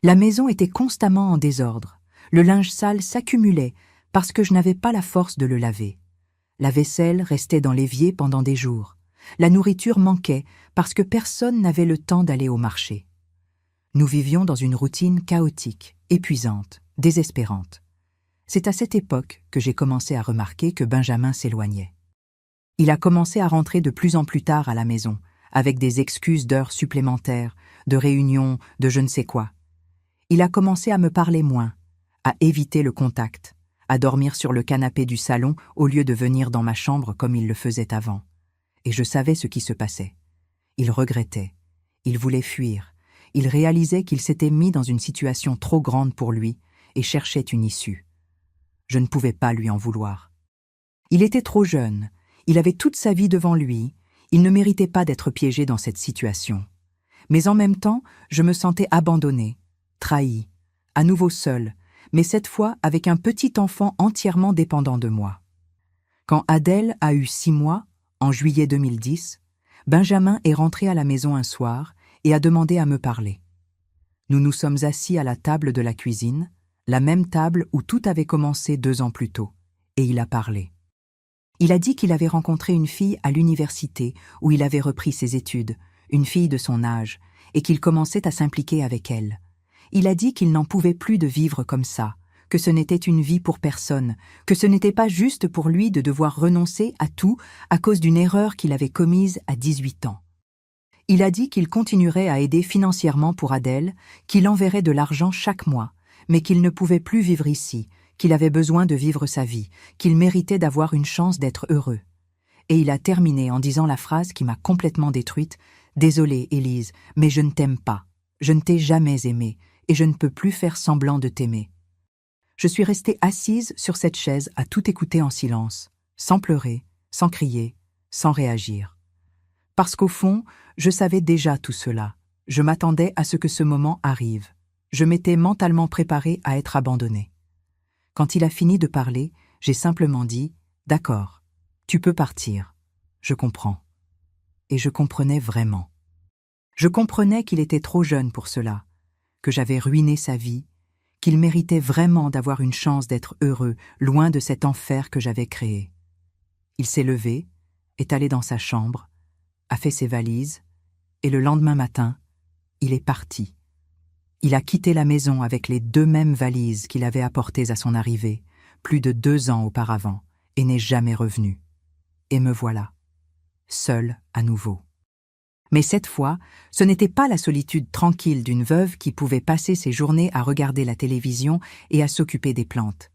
La maison était constamment en désordre. Le linge sale s'accumulait parce que je n'avais pas la force de le laver. La vaisselle restait dans l'évier pendant des jours. La nourriture manquait parce que personne n'avait le temps d'aller au marché. Nous vivions dans une routine chaotique, épuisante, désespérante. C'est à cette époque que j'ai commencé à remarquer que Benjamin s'éloignait. Il a commencé à rentrer de plus en plus tard à la maison, avec des excuses d'heures supplémentaires, de réunions, de je ne sais quoi. Il a commencé à me parler moins, à éviter le contact, à dormir sur le canapé du salon au lieu de venir dans ma chambre comme il le faisait avant. Et je savais ce qui se passait. Il regrettait, il voulait fuir, il réalisait qu'il s'était mis dans une situation trop grande pour lui et cherchait une issue. Je ne pouvais pas lui en vouloir. Il était trop jeune, il avait toute sa vie devant lui, il ne méritait pas d'être piégé dans cette situation. Mais en même temps, je me sentais abandonnée, trahie, à nouveau seule, mais cette fois avec un petit enfant entièrement dépendant de moi. Quand Adèle a eu 6 mois, en juillet 2010, Benjamin est rentré à la maison un soir et a demandé à me parler. Nous nous sommes assis à la table de la cuisine, la même table où tout avait commencé 2 ans plus tôt, et il a parlé. Il a dit qu'il avait rencontré une fille à l'université où il avait repris ses études, une fille de son âge, et qu'il commençait à s'impliquer avec elle. Il a dit qu'il n'en pouvait plus de vivre comme ça, que ce n'était une vie pour personne, que ce n'était pas juste pour lui de devoir renoncer à tout à cause d'une erreur qu'il avait commise à 18 ans. Il a dit qu'il continuerait à aider financièrement pour Adèle, qu'il enverrait de l'argent chaque mois, mais qu'il ne pouvait plus vivre ici, qu'il avait besoin de vivre sa vie, qu'il méritait d'avoir une chance d'être heureux. Et il a terminé en disant la phrase qui m'a complètement détruite. « Désolée, Élise, mais je ne t'aime pas. Je ne t'ai jamais aimée, et je ne peux plus faire semblant de t'aimer. » Je suis restée assise sur cette chaise à tout écouter en silence, sans pleurer, sans crier, sans réagir. Parce qu'au fond, je savais déjà tout cela. Je m'attendais à ce que ce moment arrive. Je m'étais mentalement préparée à être abandonnée. Quand il a fini de parler, j'ai simplement dit « D'accord, tu peux partir. Je comprends. » Et je comprenais vraiment. Je comprenais qu'il était trop jeune pour cela, que j'avais ruiné sa vie, qu'il méritait vraiment d'avoir une chance d'être heureux, loin de cet enfer que j'avais créé. Il s'est levé, est allé dans sa chambre, a fait ses valises, et le lendemain matin, il est parti. Il a quitté la maison avec les 2 mêmes valises qu'il avait apportées à son arrivée, plus de 2 ans auparavant, et n'est jamais revenu. Et me voilà, seule à nouveau. Mais cette fois, ce n'était pas la solitude tranquille d'une veuve qui pouvait passer ses journées à regarder la télévision et à s'occuper des plantes.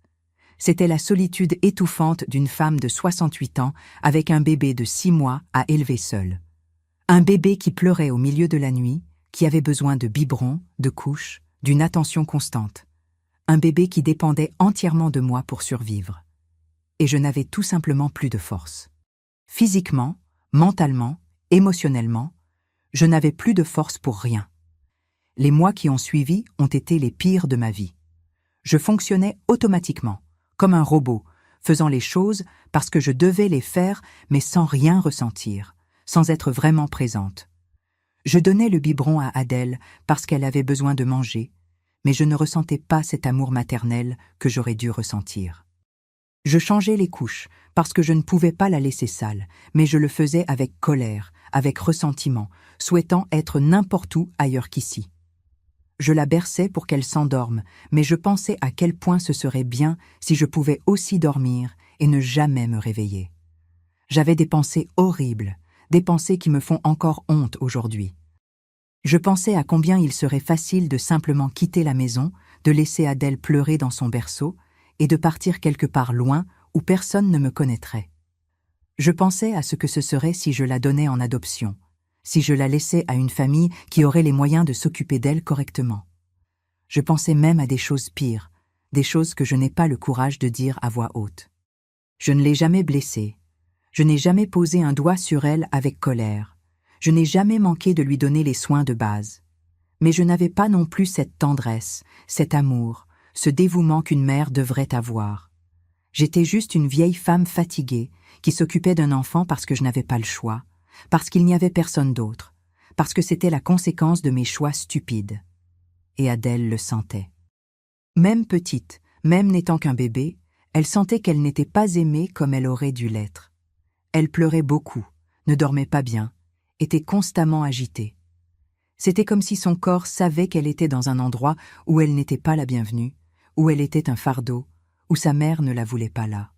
C'était la solitude étouffante d'une femme de 68 ans avec un bébé de 6 mois à élever seule. Un bébé qui pleurait au milieu de la nuit, qui avait besoin de biberons, de couches, d'une attention constante. Un bébé qui dépendait entièrement de moi pour survivre. Et je n'avais tout simplement plus de force. Physiquement, mentalement, émotionnellement, je n'avais plus de force pour rien. Les mois qui ont suivi ont été les pires de ma vie. Je fonctionnais automatiquement, comme un robot, faisant les choses parce que je devais les faire, mais sans rien ressentir, sans être vraiment présente. Je donnais le biberon à Adèle parce qu'elle avait besoin de manger, mais je ne ressentais pas cet amour maternel que j'aurais dû ressentir. Je changeais les couches parce que je ne pouvais pas la laisser sale, mais je le faisais avec colère, avec ressentiment, souhaitant être n'importe où ailleurs qu'ici. Je la berçais pour qu'elle s'endorme, mais je pensais à quel point ce serait bien si je pouvais aussi dormir et ne jamais me réveiller. J'avais des pensées horribles, des pensées qui me font encore honte aujourd'hui. Je pensais à combien il serait facile de simplement quitter la maison, de laisser Adèle pleurer dans son berceau et de partir quelque part loin où personne ne me connaîtrait. Je pensais à ce que ce serait si je la donnais en adoption, si je la laissais à une famille qui aurait les moyens de s'occuper d'elle correctement. Je pensais même à des choses pires, des choses que je n'ai pas le courage de dire à voix haute. Je ne l'ai jamais blessée. Je n'ai jamais posé un doigt sur elle avec colère. Je n'ai jamais manqué de lui donner les soins de base. Mais je n'avais pas non plus cette tendresse, cet amour, ce dévouement qu'une mère devrait avoir. J'étais juste une vieille femme fatiguée qui s'occupait d'un enfant parce que je n'avais pas le choix, parce qu'il n'y avait personne d'autre, parce que c'était la conséquence de mes choix stupides. Et Adèle le sentait. Même petite, même n'étant qu'un bébé, elle sentait qu'elle n'était pas aimée comme elle aurait dû l'être. Elle pleurait beaucoup, ne dormait pas bien, était constamment agitée. C'était comme si son corps savait qu'elle était dans un endroit où elle n'était pas la bienvenue, où elle était un fardeau, où sa mère ne la voulait pas là.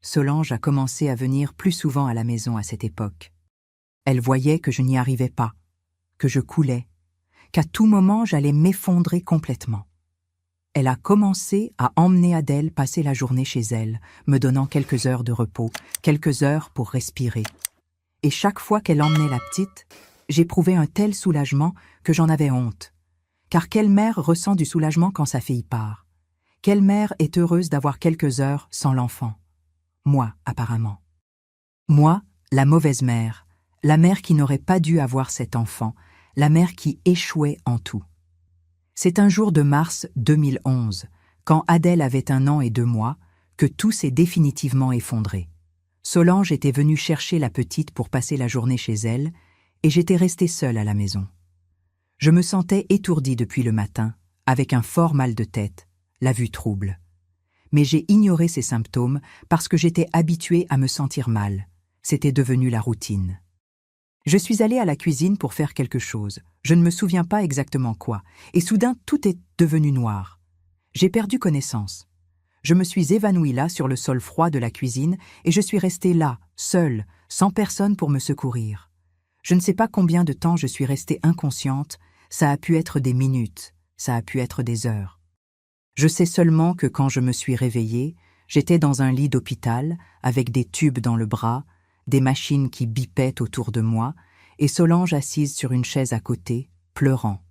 Solange a commencé à venir plus souvent à la maison à cette époque. Elle voyait que je n'y arrivais pas, que je coulais, qu'à tout moment j'allais m'effondrer complètement. Elle a commencé à emmener Adèle passer la journée chez elle, me donnant quelques heures de repos, quelques heures pour respirer. Et chaque fois qu'elle emmenait la petite, j'éprouvais un tel soulagement que j'en avais honte. Car quelle mère ressent du soulagement quand sa fille part? Quelle mère est heureuse d'avoir quelques heures sans l'enfant? Moi, apparemment. Moi, la mauvaise mère, la mère qui n'aurait pas dû avoir cet enfant, la mère qui échouait en tout. C'est un jour de mars 2011, quand Adèle avait 1 an et 2 mois, que tout s'est définitivement effondré. Solange était venue chercher la petite pour passer la journée chez elle, et j'étais restée seule à la maison. Je me sentais étourdie depuis le matin, avec un fort mal de tête, la vue trouble. Mais j'ai ignoré ces symptômes parce que j'étais habituée à me sentir mal. C'était devenu la routine. Je suis allée à la cuisine pour faire quelque chose. Je ne me souviens pas exactement quoi, et soudain tout est devenu noir. J'ai perdu connaissance. Je me suis évanouie là sur le sol froid de la cuisine et je suis restée là, seule, sans personne pour me secourir. Je ne sais pas combien de temps je suis restée inconsciente, ça a pu être des minutes, ça a pu être des heures. Je sais seulement que quand je me suis réveillée, j'étais dans un lit d'hôpital, avec des tubes dans le bras, des machines qui bipaient autour de moi, et Solange assise sur une chaise à côté, pleurant.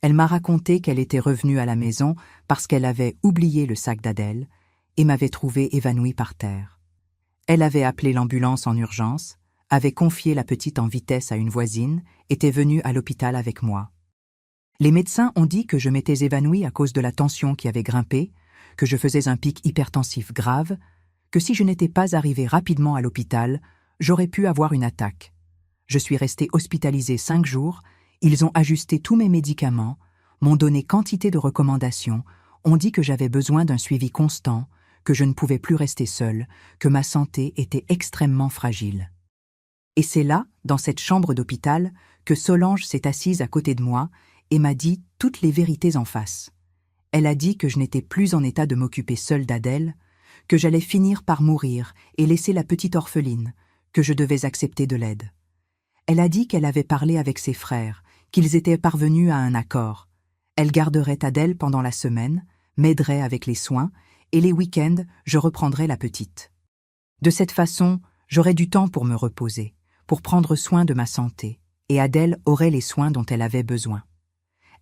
Elle m'a raconté qu'elle était revenue à la maison parce qu'elle avait oublié le sac d'Adèle et m'avait trouvée évanouie par terre. Elle avait appelé l'ambulance en urgence, avait confié la petite en vitesse à une voisine, était venue à l'hôpital avec moi. Les médecins ont dit que je m'étais évanouie à cause de la tension qui avait grimpé, que je faisais un pic hypertensif grave, que si je n'étais pas arrivée rapidement à l'hôpital, j'aurais pu avoir une attaque. Je suis restée hospitalisée 5 jours, ils ont ajusté tous mes médicaments, m'ont donné quantité de recommandations, ont dit que j'avais besoin d'un suivi constant, que je ne pouvais plus rester seule, que ma santé était extrêmement fragile. Et c'est là, dans cette chambre d'hôpital, que Solange s'est assise à côté de moi et m'a dit toutes les vérités en face. Elle a dit que je n'étais plus en état de m'occuper seule d'Adèle, que j'allais finir par mourir et laisser la petite orpheline, que je devais accepter de l'aide. Elle a dit qu'elle avait parlé avec ses frères, qu'ils étaient parvenus à un accord. Elle garderait Adèle pendant la semaine, m'aiderait avec les soins, et les week-ends, je reprendrais la petite. De cette façon, j'aurais du temps pour me reposer, pour prendre soin de ma santé, et Adèle aurait les soins dont elle avait besoin.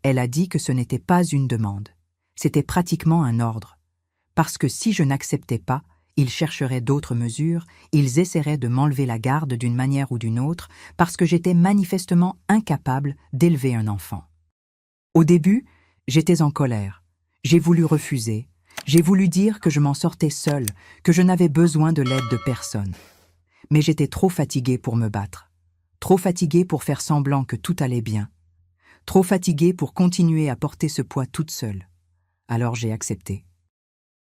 Elle a dit que ce n'était pas une demande, c'était pratiquement un ordre, parce que si je n'acceptais pas, ils chercheraient d'autres mesures, ils essaieraient de m'enlever la garde d'une manière ou d'une autre, parce que j'étais manifestement incapable d'élever un enfant. Au début, j'étais en colère. J'ai voulu refuser. J'ai voulu dire que je m'en sortais seule, que je n'avais besoin de l'aide de personne. Mais j'étais trop fatiguée pour me battre. Trop fatiguée pour faire semblant que tout allait bien. Trop fatiguée pour continuer à porter ce poids toute seule. Alors j'ai accepté.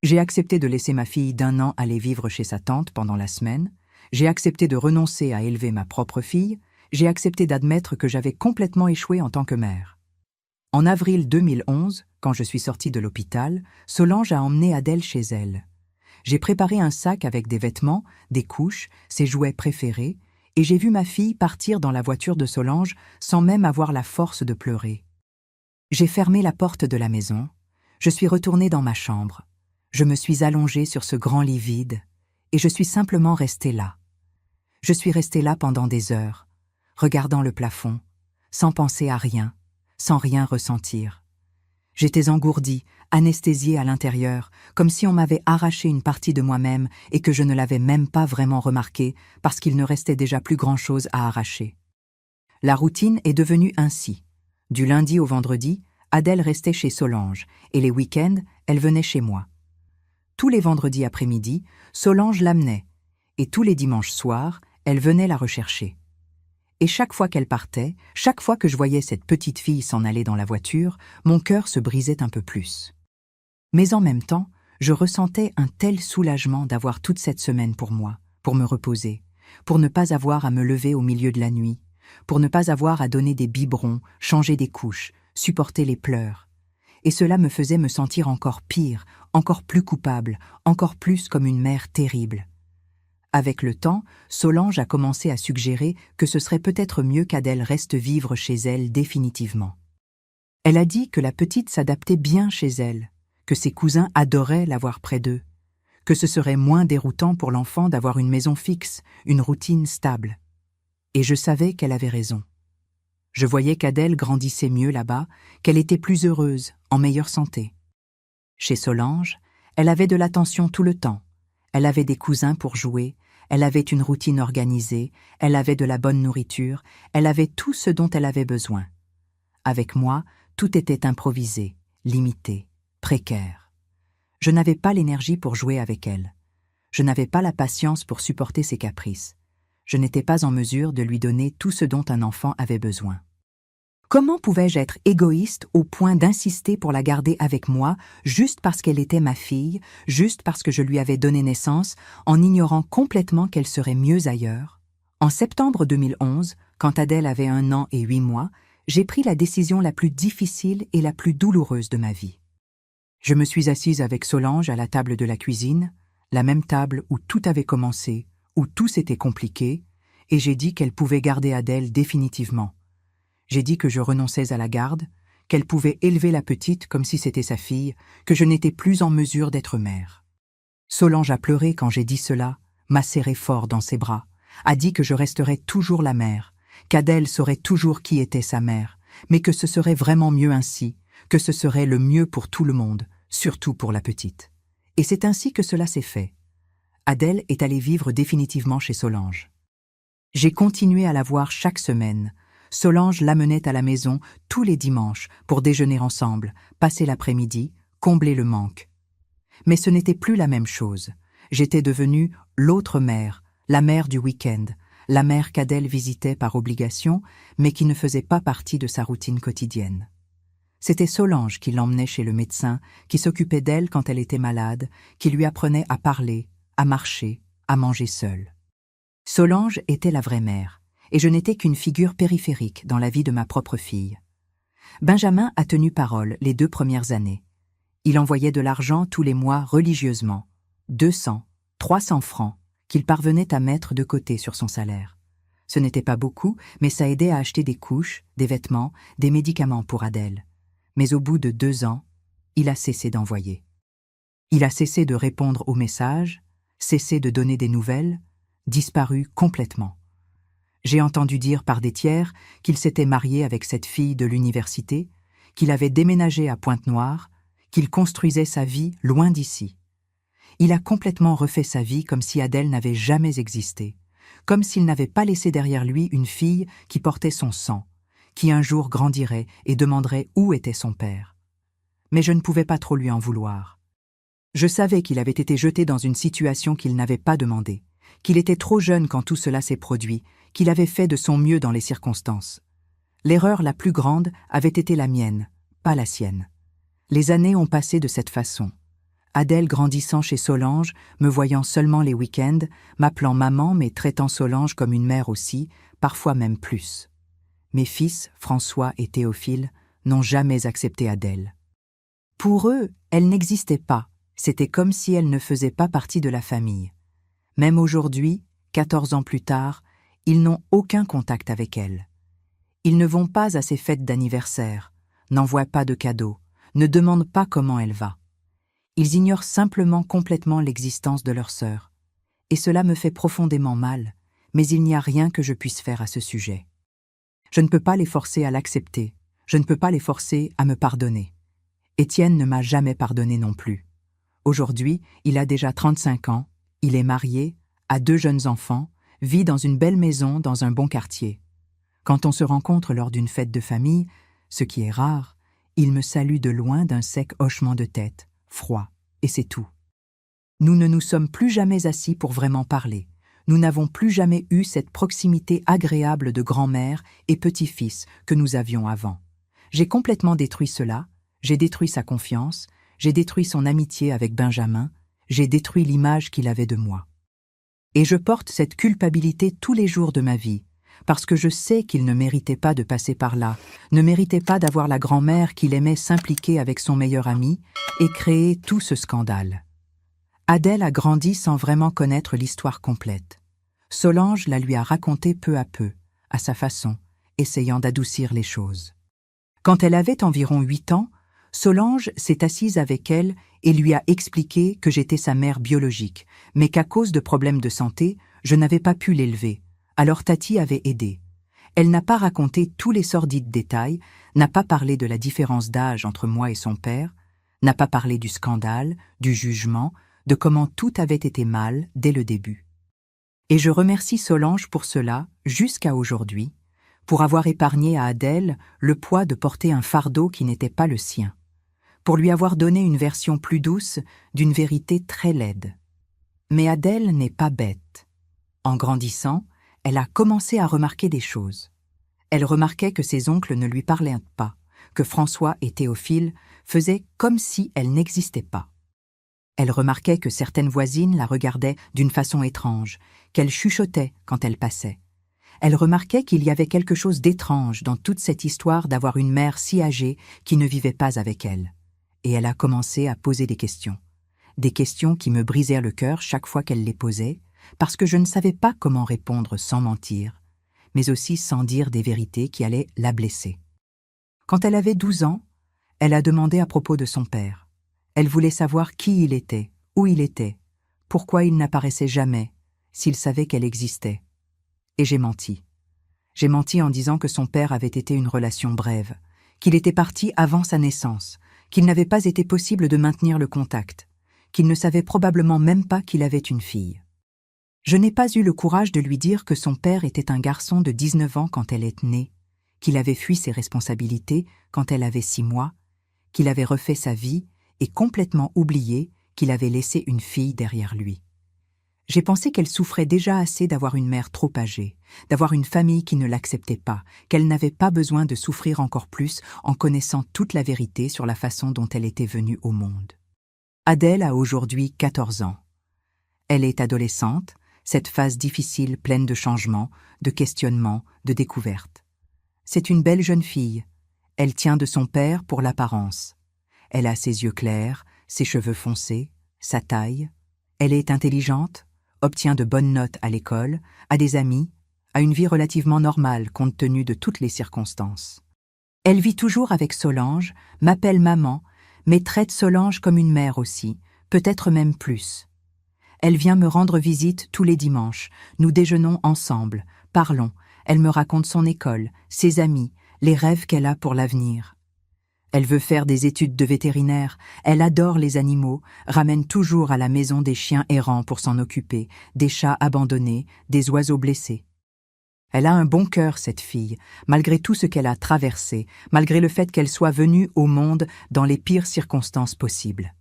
J'ai accepté de laisser ma fille d'1 an aller vivre chez sa tante pendant la semaine. J'ai accepté de renoncer à élever ma propre fille. J'ai accepté d'admettre que j'avais complètement échoué en tant que mère. En avril 2011, quand je suis sortie de l'hôpital, Solange a emmené Adèle chez elle. J'ai préparé un sac avec des vêtements, des couches, ses jouets préférés, et j'ai vu ma fille partir dans la voiture de Solange sans même avoir la force de pleurer. J'ai fermé la porte de la maison. Je suis retournée dans ma chambre. Je me suis allongée sur ce grand lit vide, et je suis simplement restée là. Je suis restée là pendant des heures, regardant le plafond, sans penser à rien, sans rien ressentir. J'étais engourdie, anesthésiée à l'intérieur, comme si on m'avait arraché une partie de moi-même et que je ne l'avais même pas vraiment remarqué parce qu'il ne restait déjà plus grand-chose à arracher. La routine est devenue ainsi. Du lundi au vendredi, Adèle restait chez Solange, et les week-ends, elle venait chez moi. Tous les vendredis après-midi, Solange l'amenait, et tous les dimanches soirs, elle venait la rechercher. Et chaque fois qu'elle partait, chaque fois que je voyais cette petite fille s'en aller dans la voiture, mon cœur se brisait un peu plus. Mais en même temps, je ressentais un tel soulagement d'avoir toute cette semaine pour moi, pour me reposer, pour ne pas avoir à me lever au milieu de la nuit, pour ne pas avoir à donner des biberons, changer des couches, supporter les pleurs. Et cela me faisait me sentir encore pire, encore plus coupable, encore plus comme une mère terrible. Avec le temps, Solange a commencé à suggérer que ce serait peut-être mieux qu'Adèle reste vivre chez elle définitivement. Elle a dit que la petite s'adaptait bien chez elle, que ses cousins adoraient l'avoir près d'eux, que ce serait moins déroutant pour l'enfant d'avoir une maison fixe, une routine stable. Et je savais qu'elle avait raison. Je voyais qu'Adèle grandissait mieux là-bas, qu'elle était plus heureuse, en meilleure santé. Chez Solange, elle avait de l'attention tout le temps. Elle avait des cousins pour jouer, elle avait une routine organisée, elle avait de la bonne nourriture, elle avait tout ce dont elle avait besoin. Avec moi, tout était improvisé, limité, précaire. Je n'avais pas l'énergie pour jouer avec elle. Je n'avais pas la patience pour supporter ses caprices. Je n'étais pas en mesure de lui donner tout ce dont un enfant avait besoin. Comment pouvais-je être égoïste au point d'insister pour la garder avec moi, juste parce qu'elle était ma fille, juste parce que je lui avais donné naissance, en ignorant complètement qu'elle serait mieux ailleurs? En septembre 2011, quand Adèle avait 1 an et 8 mois, j'ai pris la décision la plus difficile et la plus douloureuse de ma vie. Je me suis assise avec Solange à la table de la cuisine, la même table où tout avait commencé, où tout s'était compliqué, et j'ai dit qu'elle pouvait garder Adèle définitivement. J'ai dit que je renonçais à la garde, qu'elle pouvait élever la petite comme si c'était sa fille, que je n'étais plus en mesure d'être mère. Solange a pleuré quand j'ai dit cela, m'a serré fort dans ses bras, a dit que je resterais toujours la mère, qu'Adèle saurait toujours qui était sa mère, mais que ce serait vraiment mieux ainsi, que ce serait le mieux pour tout le monde, surtout pour la petite. Et c'est ainsi que cela s'est fait. Adèle est allée vivre définitivement chez Solange. J'ai continué à la voir chaque semaine. Solange l'amenait à la maison tous les dimanches pour déjeuner ensemble, passer l'après-midi, combler le manque. Mais ce n'était plus la même chose. J'étais devenue l'autre mère, la mère du week-end, la mère qu'Adèle visitait par obligation, mais qui ne faisait pas partie de sa routine quotidienne. C'était Solange qui l'emmenait chez le médecin, qui s'occupait d'elle quand elle était malade, qui lui apprenait à parler, à marcher, à manger seule. Solange était la vraie mère, et je n'étais qu'une figure périphérique dans la vie de ma propre fille. Benjamin a tenu parole les 2 premières années. Il envoyait de l'argent tous les mois religieusement, 200, 300 francs, qu'il parvenait à mettre de côté sur son salaire. Ce n'était pas beaucoup, mais ça aidait à acheter des couches, des vêtements, des médicaments pour Adèle. Mais au bout de 2 ans, il a cessé d'envoyer. Il a cessé de répondre aux messages, cessé de donner des nouvelles, disparu complètement. J'ai entendu dire par des tiers qu'il s'était marié avec cette fille de l'université, qu'il avait déménagé à Pointe-Noire, qu'il construisait sa vie loin d'ici. Il a complètement refait sa vie comme si Adèle n'avait jamais existé, comme s'il n'avait pas laissé derrière lui une fille qui portait son sang, qui un jour grandirait et demanderait où était son père. Mais je ne pouvais pas trop lui en vouloir. Je savais qu'il avait été jeté dans une situation qu'il n'avait pas demandée, qu'il était trop jeune quand tout cela s'est produit, qu'il avait fait de son mieux dans les circonstances. L'erreur la plus grande avait été la mienne, pas la sienne. Les années ont passé de cette façon. Adèle grandissant chez Solange, me voyant seulement les week-ends, m'appelant maman mais traitant Solange comme une mère aussi, parfois même plus. Mes fils, François et Théophile, n'ont jamais accepté Adèle. Pour eux, elle n'existait pas, c'était comme si elle ne faisait pas partie de la famille. Même aujourd'hui, 14 ans plus tard, ils n'ont aucun contact avec elle. Ils ne vont pas à ses fêtes d'anniversaire, n'envoient pas de cadeaux, ne demandent pas comment elle va. Ils ignorent simplement complètement l'existence de leur sœur. Et cela me fait profondément mal, mais il n'y a rien que je puisse faire à ce sujet. Je ne peux pas les forcer à l'accepter, je ne peux pas les forcer à me pardonner. Étienne ne m'a jamais pardonné non plus. Aujourd'hui, il a déjà 35 ans, il est marié, a 2 jeunes enfants, vit dans une belle maison dans un bon quartier. Quand on se rencontre lors d'une fête de famille, ce qui est rare, il me salue de loin d'un sec hochement de tête, froid, et c'est tout. Nous ne nous sommes plus jamais assis pour vraiment parler. Nous n'avons plus jamais eu cette proximité agréable de grand-mère et petit-fils que nous avions avant. J'ai complètement détruit cela, j'ai détruit sa confiance, j'ai détruit son amitié avec Benjamin, j'ai détruit l'image qu'il avait de moi. Et je porte cette culpabilité tous les jours de ma vie, parce que je sais qu'il ne méritait pas de passer par là, ne méritait pas d'avoir la grand-mère qu'il aimait s'impliquer avec son meilleur ami et créer tout ce scandale. Adèle a grandi sans vraiment connaître l'histoire complète. Solange la lui a racontée peu à peu, à sa façon, essayant d'adoucir les choses. Quand elle avait environ 8 ans, Solange s'est assise avec elle et lui a expliqué que j'étais sa mère biologique, mais qu'à cause de problèmes de santé, je n'avais pas pu l'élever. Alors Tati avait aidé. Elle n'a pas raconté tous les sordides détails, n'a pas parlé de la différence d'âge entre moi et son père, n'a pas parlé du scandale, du jugement, de comment tout avait été mal dès le début. Et je remercie Solange pour cela, jusqu'à aujourd'hui, pour avoir épargné à Adèle le poids de porter un fardeau qui n'était pas le sien, pour lui avoir donné une version plus douce d'une vérité très laide. Mais Adèle n'est pas bête. En grandissant, elle a commencé à remarquer des choses. Elle remarquait que ses oncles ne lui parlaient pas, que François et Théophile faisaient comme si elle n'existait pas. Elle remarquait que certaines voisines la regardaient d'une façon étrange, qu'elle chuchotait quand elle passait. Elle remarquait qu'il y avait quelque chose d'étrange dans toute cette histoire d'avoir une mère si âgée qui ne vivait pas avec elle. et elle a commencé à poser des questions. Des questions qui me brisèrent le cœur chaque fois qu'elle les posait, parce que je ne savais pas comment répondre sans mentir, mais aussi sans dire des vérités qui allaient la blesser. Quand elle avait 12 ans, elle a demandé à propos de son père. Elle voulait savoir qui il était, où il était, pourquoi il n'apparaissait jamais, s'il savait qu'elle existait. Et j'ai menti. J'ai menti en disant que son père avait été une relation brève, qu'il était parti avant sa naissance, qu'il n'avait pas été possible de maintenir le contact, qu'il ne savait probablement même pas qu'il avait une fille. Je n'ai pas eu le courage de lui dire que son père était un garçon de 19 ans quand elle est née, qu'il avait fui ses responsabilités quand elle avait 6 mois, qu'il avait refait sa vie et complètement oublié qu'il avait laissé une fille derrière lui. J'ai pensé qu'elle souffrait déjà assez d'avoir une mère trop âgée, d'avoir une famille qui ne l'acceptait pas, qu'elle n'avait pas besoin de souffrir encore plus en connaissant toute la vérité sur la façon dont elle était venue au monde. Adèle a aujourd'hui 14 ans. Elle est adolescente, cette phase difficile pleine de changements, de questionnements, de découvertes. C'est une belle jeune fille. Elle tient de son père pour l'apparence. Elle a ses yeux clairs, ses cheveux foncés, sa taille. Elle est intelligente, obtient de bonnes notes à l'école, a des amis, a une vie relativement normale compte tenu de toutes les circonstances. Elle vit toujours avec Solange, m'appelle maman, mais traite Solange comme une mère aussi, peut-être même plus. Elle vient me rendre visite tous les dimanches, nous déjeunons ensemble, parlons, elle me raconte son école, ses amis, les rêves qu'elle a pour l'avenir. Elle veut faire des études de vétérinaire, elle adore les animaux, ramène toujours à la maison des chiens errants pour s'en occuper, des chats abandonnés, des oiseaux blessés. Elle a un bon cœur, cette fille, malgré tout ce qu'elle a traversé, malgré le fait qu'elle soit venue au monde dans les pires circonstances possibles.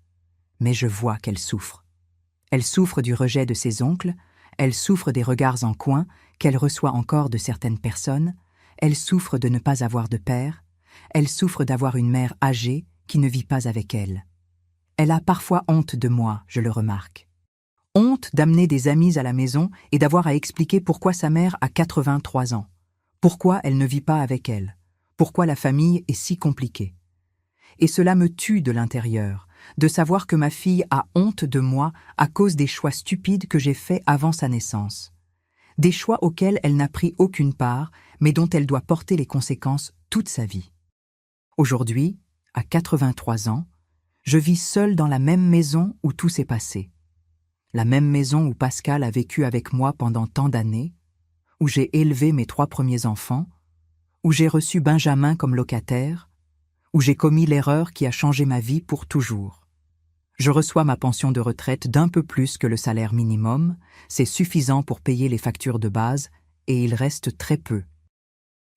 Mais je vois qu'elle souffre. Elle souffre du rejet de ses oncles, elle souffre des regards en coin qu'elle reçoit encore de certaines personnes, elle souffre de ne pas avoir de père, elle souffre d'avoir une mère âgée qui ne vit pas avec elle. Elle a parfois honte de moi, je le remarque. Honte d'amener des amis à la maison et d'avoir à expliquer pourquoi sa mère a 83 ans, pourquoi elle ne vit pas avec elle, pourquoi la famille est si compliquée. Et cela me tue de l'intérieur, de savoir que ma fille a honte de moi à cause des choix stupides que j'ai faits avant sa naissance. Des choix auxquels elle n'a pris aucune part, mais dont elle doit porter les conséquences toute sa vie. Aujourd'hui, à 83 ans, je vis seule dans la même maison où tout s'est passé. La même maison où Pascal a vécu avec moi pendant tant d'années, où j'ai élevé mes 3 premiers enfants, où j'ai reçu Benjamin comme locataire, où j'ai commis l'erreur qui a changé ma vie pour toujours. Je reçois ma pension de retraite d'un peu plus que le salaire minimum, c'est suffisant pour payer les factures de base, et il reste très peu.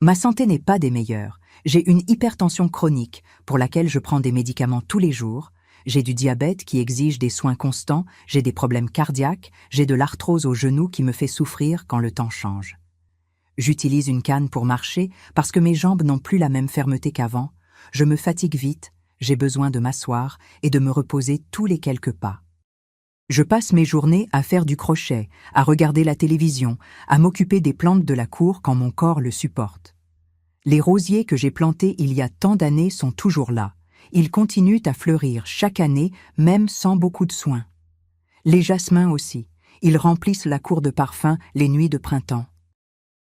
Ma santé n'est pas des meilleures. J'ai une hypertension chronique pour laquelle je prends des médicaments tous les jours, j'ai du diabète qui exige des soins constants, j'ai des problèmes cardiaques, j'ai de l'arthrose au genou qui me fait souffrir quand le temps change. J'utilise une canne pour marcher parce que mes jambes n'ont plus la même fermeté qu'avant, je me fatigue vite, j'ai besoin de m'asseoir et de me reposer tous les quelques pas. Je passe mes journées à faire du crochet, à regarder la télévision, à m'occuper des plantes de la cour quand mon corps le supporte. Les rosiers que j'ai plantés il y a tant d'années sont toujours là. Ils continuent à fleurir chaque année, même sans beaucoup de soins. Les jasmins aussi, ils remplissent la cour de parfum les nuits de printemps.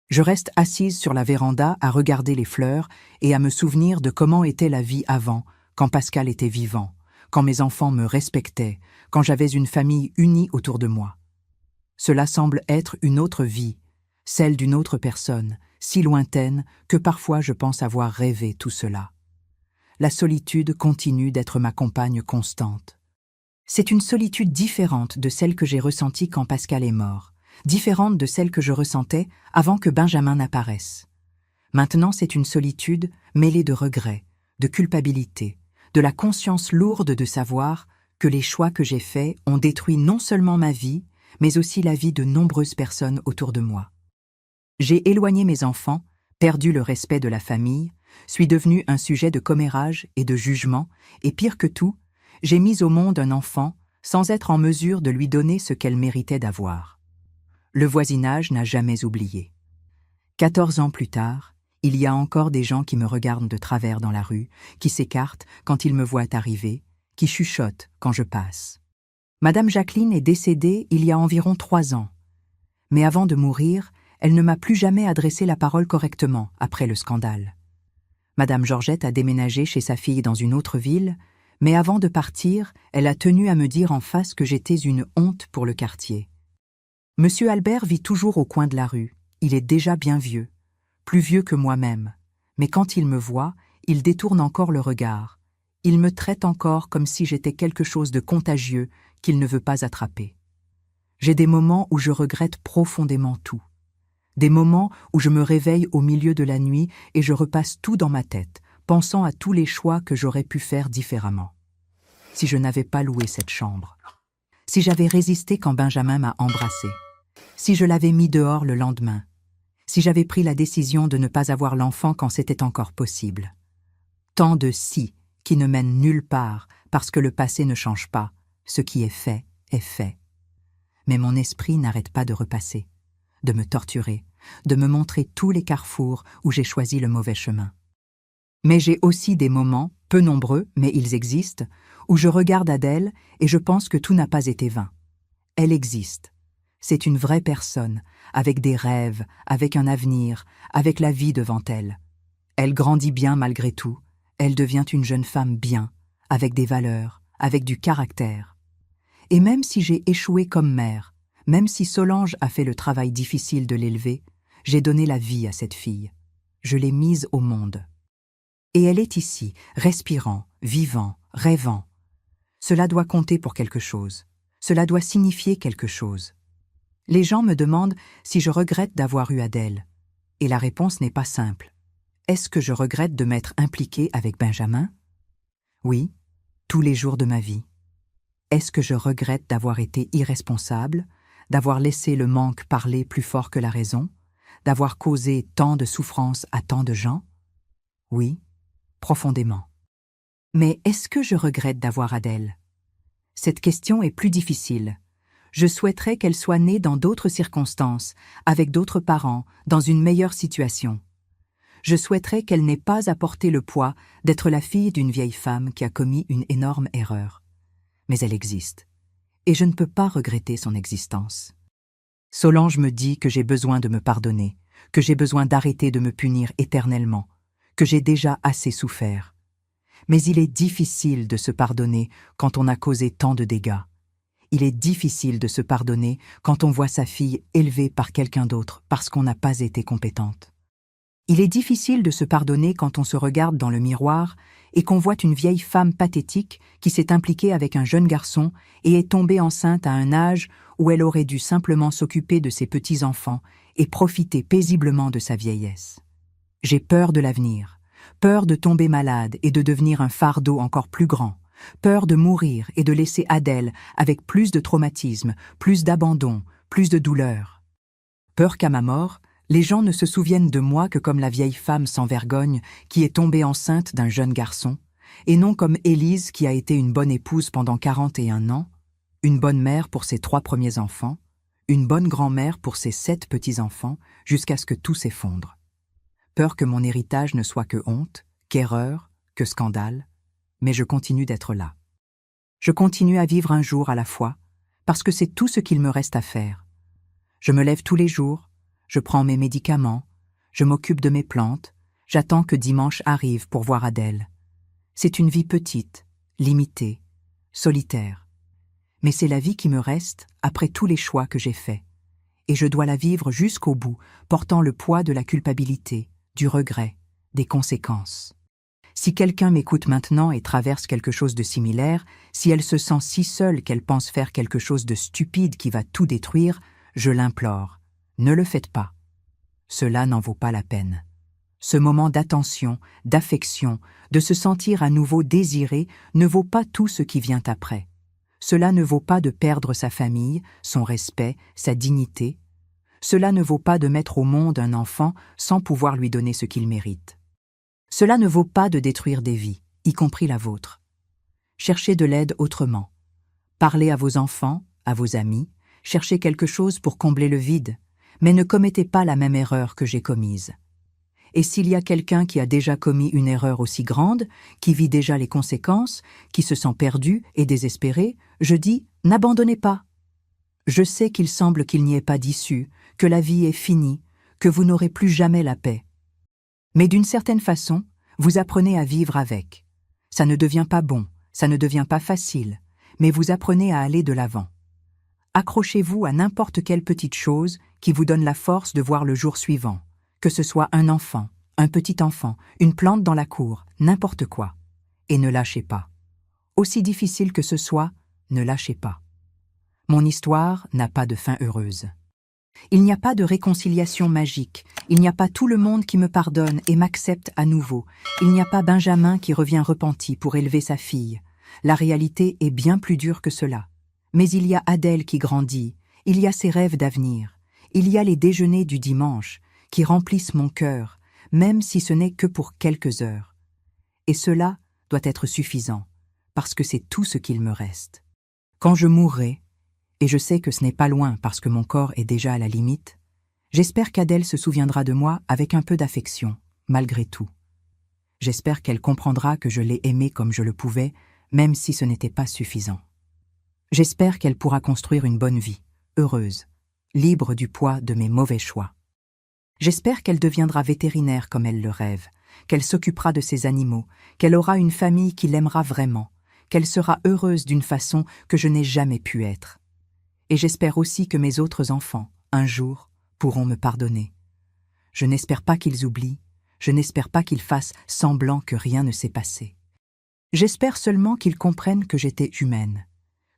Je reste assise sur la véranda à regarder les fleurs et à me souvenir de comment était la vie avant, quand Pascal était vivant, quand mes enfants me respectaient, quand j'avais une famille unie autour de moi. Cela semble être une autre vie, celle d'une autre personne, si lointaine que parfois je pense avoir rêvé tout cela. La solitude continue d'être ma compagne constante. C'est une solitude différente de celle que j'ai ressentie quand Pascal est mort, différente de celle que je ressentais avant que Benjamin n'apparaisse. Maintenant, c'est une solitude mêlée de regrets, de culpabilité, de la conscience lourde de savoir que les choix que j'ai faits ont détruit non seulement ma vie, mais aussi la vie de nombreuses personnes autour de moi. J'ai éloigné mes enfants, perdu le respect de la famille, suis devenu un sujet de commérage et de jugement, et pire que tout, j'ai mis au monde un enfant sans être en mesure de lui donner ce qu'elle méritait d'avoir. Le voisinage n'a jamais oublié. 14 ans plus tard, il y a encore des gens qui me regardent de travers dans la rue, qui s'écartent quand ils me voient arriver, qui chuchotent quand je passe. Madame Jacqueline est décédée il y a environ 3 ans. Mais avant de mourir, elle ne m'a plus jamais adressé la parole correctement après le scandale. Madame Georgette a déménagé chez sa fille dans une autre ville, mais avant de partir, elle a tenu à me dire en face que j'étais une honte pour le quartier. Monsieur Albert vit toujours au coin de la rue. Il est déjà bien vieux, plus vieux que moi-même. Mais quand il me voit, il détourne encore le regard. Il me traite encore comme si j'étais quelque chose de contagieux qu'il ne veut pas attraper. J'ai des moments où je regrette profondément tout. Des moments où je me réveille au milieu de la nuit et je repasse tout dans ma tête, pensant à tous les choix que j'aurais pu faire différemment. Si je n'avais pas loué cette chambre, si j'avais résisté quand Benjamin m'a embrassé, si je l'avais mis dehors le lendemain, si j'avais pris la décision de ne pas avoir l'enfant quand c'était encore possible. Tant de si qui ne mènent nulle part parce que le passé ne change pas, ce qui est fait est fait. Mais mon esprit n'arrête pas de repasser, de me torturer, de me montrer tous les carrefours où j'ai choisi le mauvais chemin. Mais j'ai aussi des moments, peu nombreux, mais ils existent, où je regarde Adèle et je pense que tout n'a pas été vain. Elle existe. C'est une vraie personne, avec des rêves, avec un avenir, avec la vie devant elle. Elle grandit bien malgré tout, elle devient une jeune femme bien, avec des valeurs, avec du caractère. Et même si j'ai échoué comme mère, même si Solange a fait le travail difficile de l'élever, j'ai donné la vie à cette fille. Je l'ai mise au monde. Et elle est ici, respirant, vivant, rêvant. Cela doit compter pour quelque chose. Cela doit signifier quelque chose. Les gens me demandent si je regrette d'avoir eu Adèle. Et la réponse n'est pas simple. Est-ce que je regrette de m'être impliquée avec Benjamin? Oui, tous les jours de ma vie. Est-ce que je regrette d'avoir été irresponsable, d'avoir laissé le manque parler plus fort que la raison, d'avoir causé tant de souffrances à tant de gens? Oui, profondément. Mais est-ce que je regrette d'avoir Adèle? Cette question est plus difficile. Je souhaiterais qu'elle soit née dans d'autres circonstances, avec d'autres parents, dans une meilleure situation. Je souhaiterais qu'elle n'ait pas à porter le poids d'être la fille d'une vieille femme qui a commis une énorme erreur. Mais elle existe, et je ne peux pas regretter son existence. Solange me dit que j'ai besoin de me pardonner, que j'ai besoin d'arrêter de me punir éternellement, que j'ai déjà assez souffert. Mais il est difficile de se pardonner quand on a causé tant de dégâts. Il est difficile de se pardonner quand on voit sa fille élevée par quelqu'un d'autre parce qu'on n'a pas été compétente. Il est difficile de se pardonner quand on se regarde dans le miroir et qu'on voit une vieille femme pathétique qui s'est impliquée avec un jeune garçon et est tombée enceinte à un âge où elle aurait dû simplement s'occuper de ses petits-enfants et profiter paisiblement de sa vieillesse. J'ai peur de l'avenir, peur de tomber malade et de devenir un fardeau encore plus grand, peur de mourir et de laisser Adèle avec plus de traumatisme, plus d'abandon, plus de douleur. Peur qu'à ma mort, les gens ne se souviennent de moi que comme la vieille femme sans vergogne qui est tombée enceinte d'un jeune garçon, et non comme Élise qui a été une bonne épouse pendant 41 ans, une bonne mère pour ses 3 premiers enfants, une bonne grand-mère pour ses 7 petits-enfants, jusqu'à ce que tout s'effondre. Peur que mon héritage ne soit que honte, qu'erreur, que scandale, mais je continue d'être là. Je continue à vivre un jour à la fois, parce que c'est tout ce qu'il me reste à faire. Je me lève tous les jours, je prends mes médicaments, je m'occupe de mes plantes, j'attends que dimanche arrive pour voir Adèle. C'est une vie petite, limitée, solitaire. Mais c'est la vie qui me reste après tous les choix que j'ai faits. Et je dois la vivre jusqu'au bout, portant le poids de la culpabilité, du regret, des conséquences. Si quelqu'un m'écoute maintenant et traverse quelque chose de similaire, si elle se sent si seule qu'elle pense faire quelque chose de stupide qui va tout détruire, je l'implore. Ne le faites pas. Cela n'en vaut pas la peine. Ce moment d'attention, d'affection, de se sentir à nouveau désiré ne vaut pas tout ce qui vient après. Cela ne vaut pas de perdre sa famille, son respect, sa dignité. Cela ne vaut pas de mettre au monde un enfant sans pouvoir lui donner ce qu'il mérite. Cela ne vaut pas de détruire des vies, y compris la vôtre. Cherchez de l'aide autrement. Parlez à vos enfants, à vos amis, cherchez quelque chose pour combler le vide, mais ne commettez pas la même erreur que j'ai commise. Et s'il y a quelqu'un qui a déjà commis une erreur aussi grande, qui vit déjà les conséquences, qui se sent perdu et désespéré, je dis « n'abandonnez pas ». Je sais qu'il semble qu'il n'y ait pas d'issue, que la vie est finie, que vous n'aurez plus jamais la paix. Mais d'une certaine façon, vous apprenez à vivre avec. Ça ne devient pas bon, ça ne devient pas facile, mais vous apprenez à aller de l'avant. Accrochez-vous à n'importe quelle petite chose qui vous donne la force de voir le jour suivant, que ce soit un enfant, un petit enfant, une plante dans la cour, n'importe quoi. Et ne lâchez pas. Aussi difficile que ce soit, ne lâchez pas. Mon histoire n'a pas de fin heureuse. Il n'y a pas de réconciliation magique, il n'y a pas tout le monde qui me pardonne et m'accepte à nouveau, il n'y a pas Benjamin qui revient repenti pour élever sa fille. La réalité est bien plus dure que cela. Mais il y a Adèle qui grandit, il y a ses rêves d'avenir, il y a les déjeuners du dimanche qui remplissent mon cœur, même si ce n'est que pour quelques heures. Et cela doit être suffisant, parce que c'est tout ce qu'il me reste. Quand je mourrai, et je sais que ce n'est pas loin parce que mon corps est déjà à la limite, j'espère qu'Adèle se souviendra de moi avec un peu d'affection, malgré tout. J'espère qu'elle comprendra que je l'ai aimée comme je le pouvais, même si ce n'était pas suffisant. J'espère qu'elle pourra construire une bonne vie, heureuse, libre du poids de mes mauvais choix. J'espère qu'elle deviendra vétérinaire comme elle le rêve, qu'elle s'occupera de ses animaux, qu'elle aura une famille qui l'aimera vraiment, qu'elle sera heureuse d'une façon que je n'ai jamais pu être. Et j'espère aussi que mes autres enfants, un jour, pourront me pardonner. Je n'espère pas qu'ils oublient, je n'espère pas qu'ils fassent semblant que rien ne s'est passé. J'espère seulement qu'ils comprennent que j'étais humaine,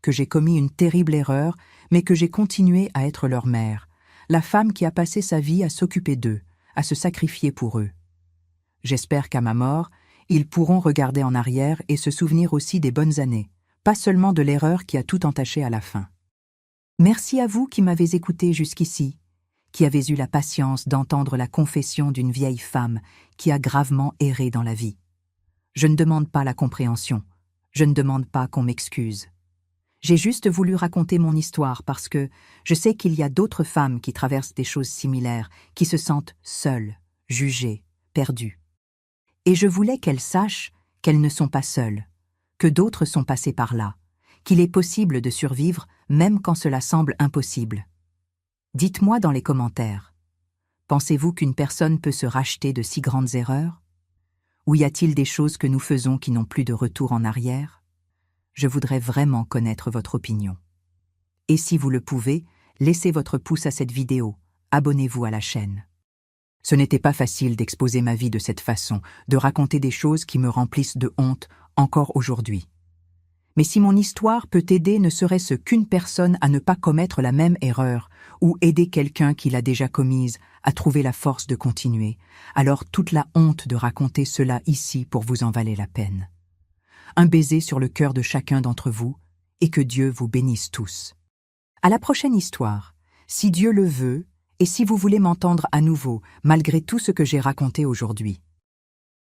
que j'ai commis une terrible erreur, mais que j'ai continué à être leur mère, la femme qui a passé sa vie à s'occuper d'eux, à se sacrifier pour eux. J'espère qu'à ma mort, ils pourront regarder en arrière et se souvenir aussi des bonnes années, pas seulement de l'erreur qui a tout entaché à la fin. Merci à vous qui m'avez écouté jusqu'ici, qui avez eu la patience d'entendre la confession d'une vieille femme qui a gravement erré dans la vie. Je ne demande pas la compréhension, je ne demande pas qu'on m'excuse. J'ai juste voulu raconter mon histoire parce que je sais qu'il y a d'autres femmes qui traversent des choses similaires, qui se sentent seules, jugées, perdues. Et je voulais qu'elles sachent qu'elles ne sont pas seules, que d'autres sont passés par là, qu'il est possible de survivre même quand cela semble impossible. Dites-moi dans les commentaires, pensez-vous qu'une personne peut se racheter de si grandes erreurs? Ou y a-t-il des choses que nous faisons qui n'ont plus de retour en arrière? Je voudrais vraiment connaître votre opinion. Et si vous le pouvez, laissez votre pouce à cette vidéo, abonnez-vous à la chaîne. Ce n'était pas facile d'exposer ma vie de cette façon, de raconter des choses qui me remplissent de honte encore aujourd'hui. Mais si mon histoire peut aider ne serait-ce qu'une personne à ne pas commettre la même erreur, ou aider quelqu'un qui l'a déjà commise à trouver la force de continuer, alors toute la honte de raconter cela ici pour vous en valait la peine. Un baiser sur le cœur de chacun d'entre vous, et que Dieu vous bénisse tous. À la prochaine histoire, si Dieu le veut, et si vous voulez m'entendre à nouveau, malgré tout ce que j'ai raconté aujourd'hui.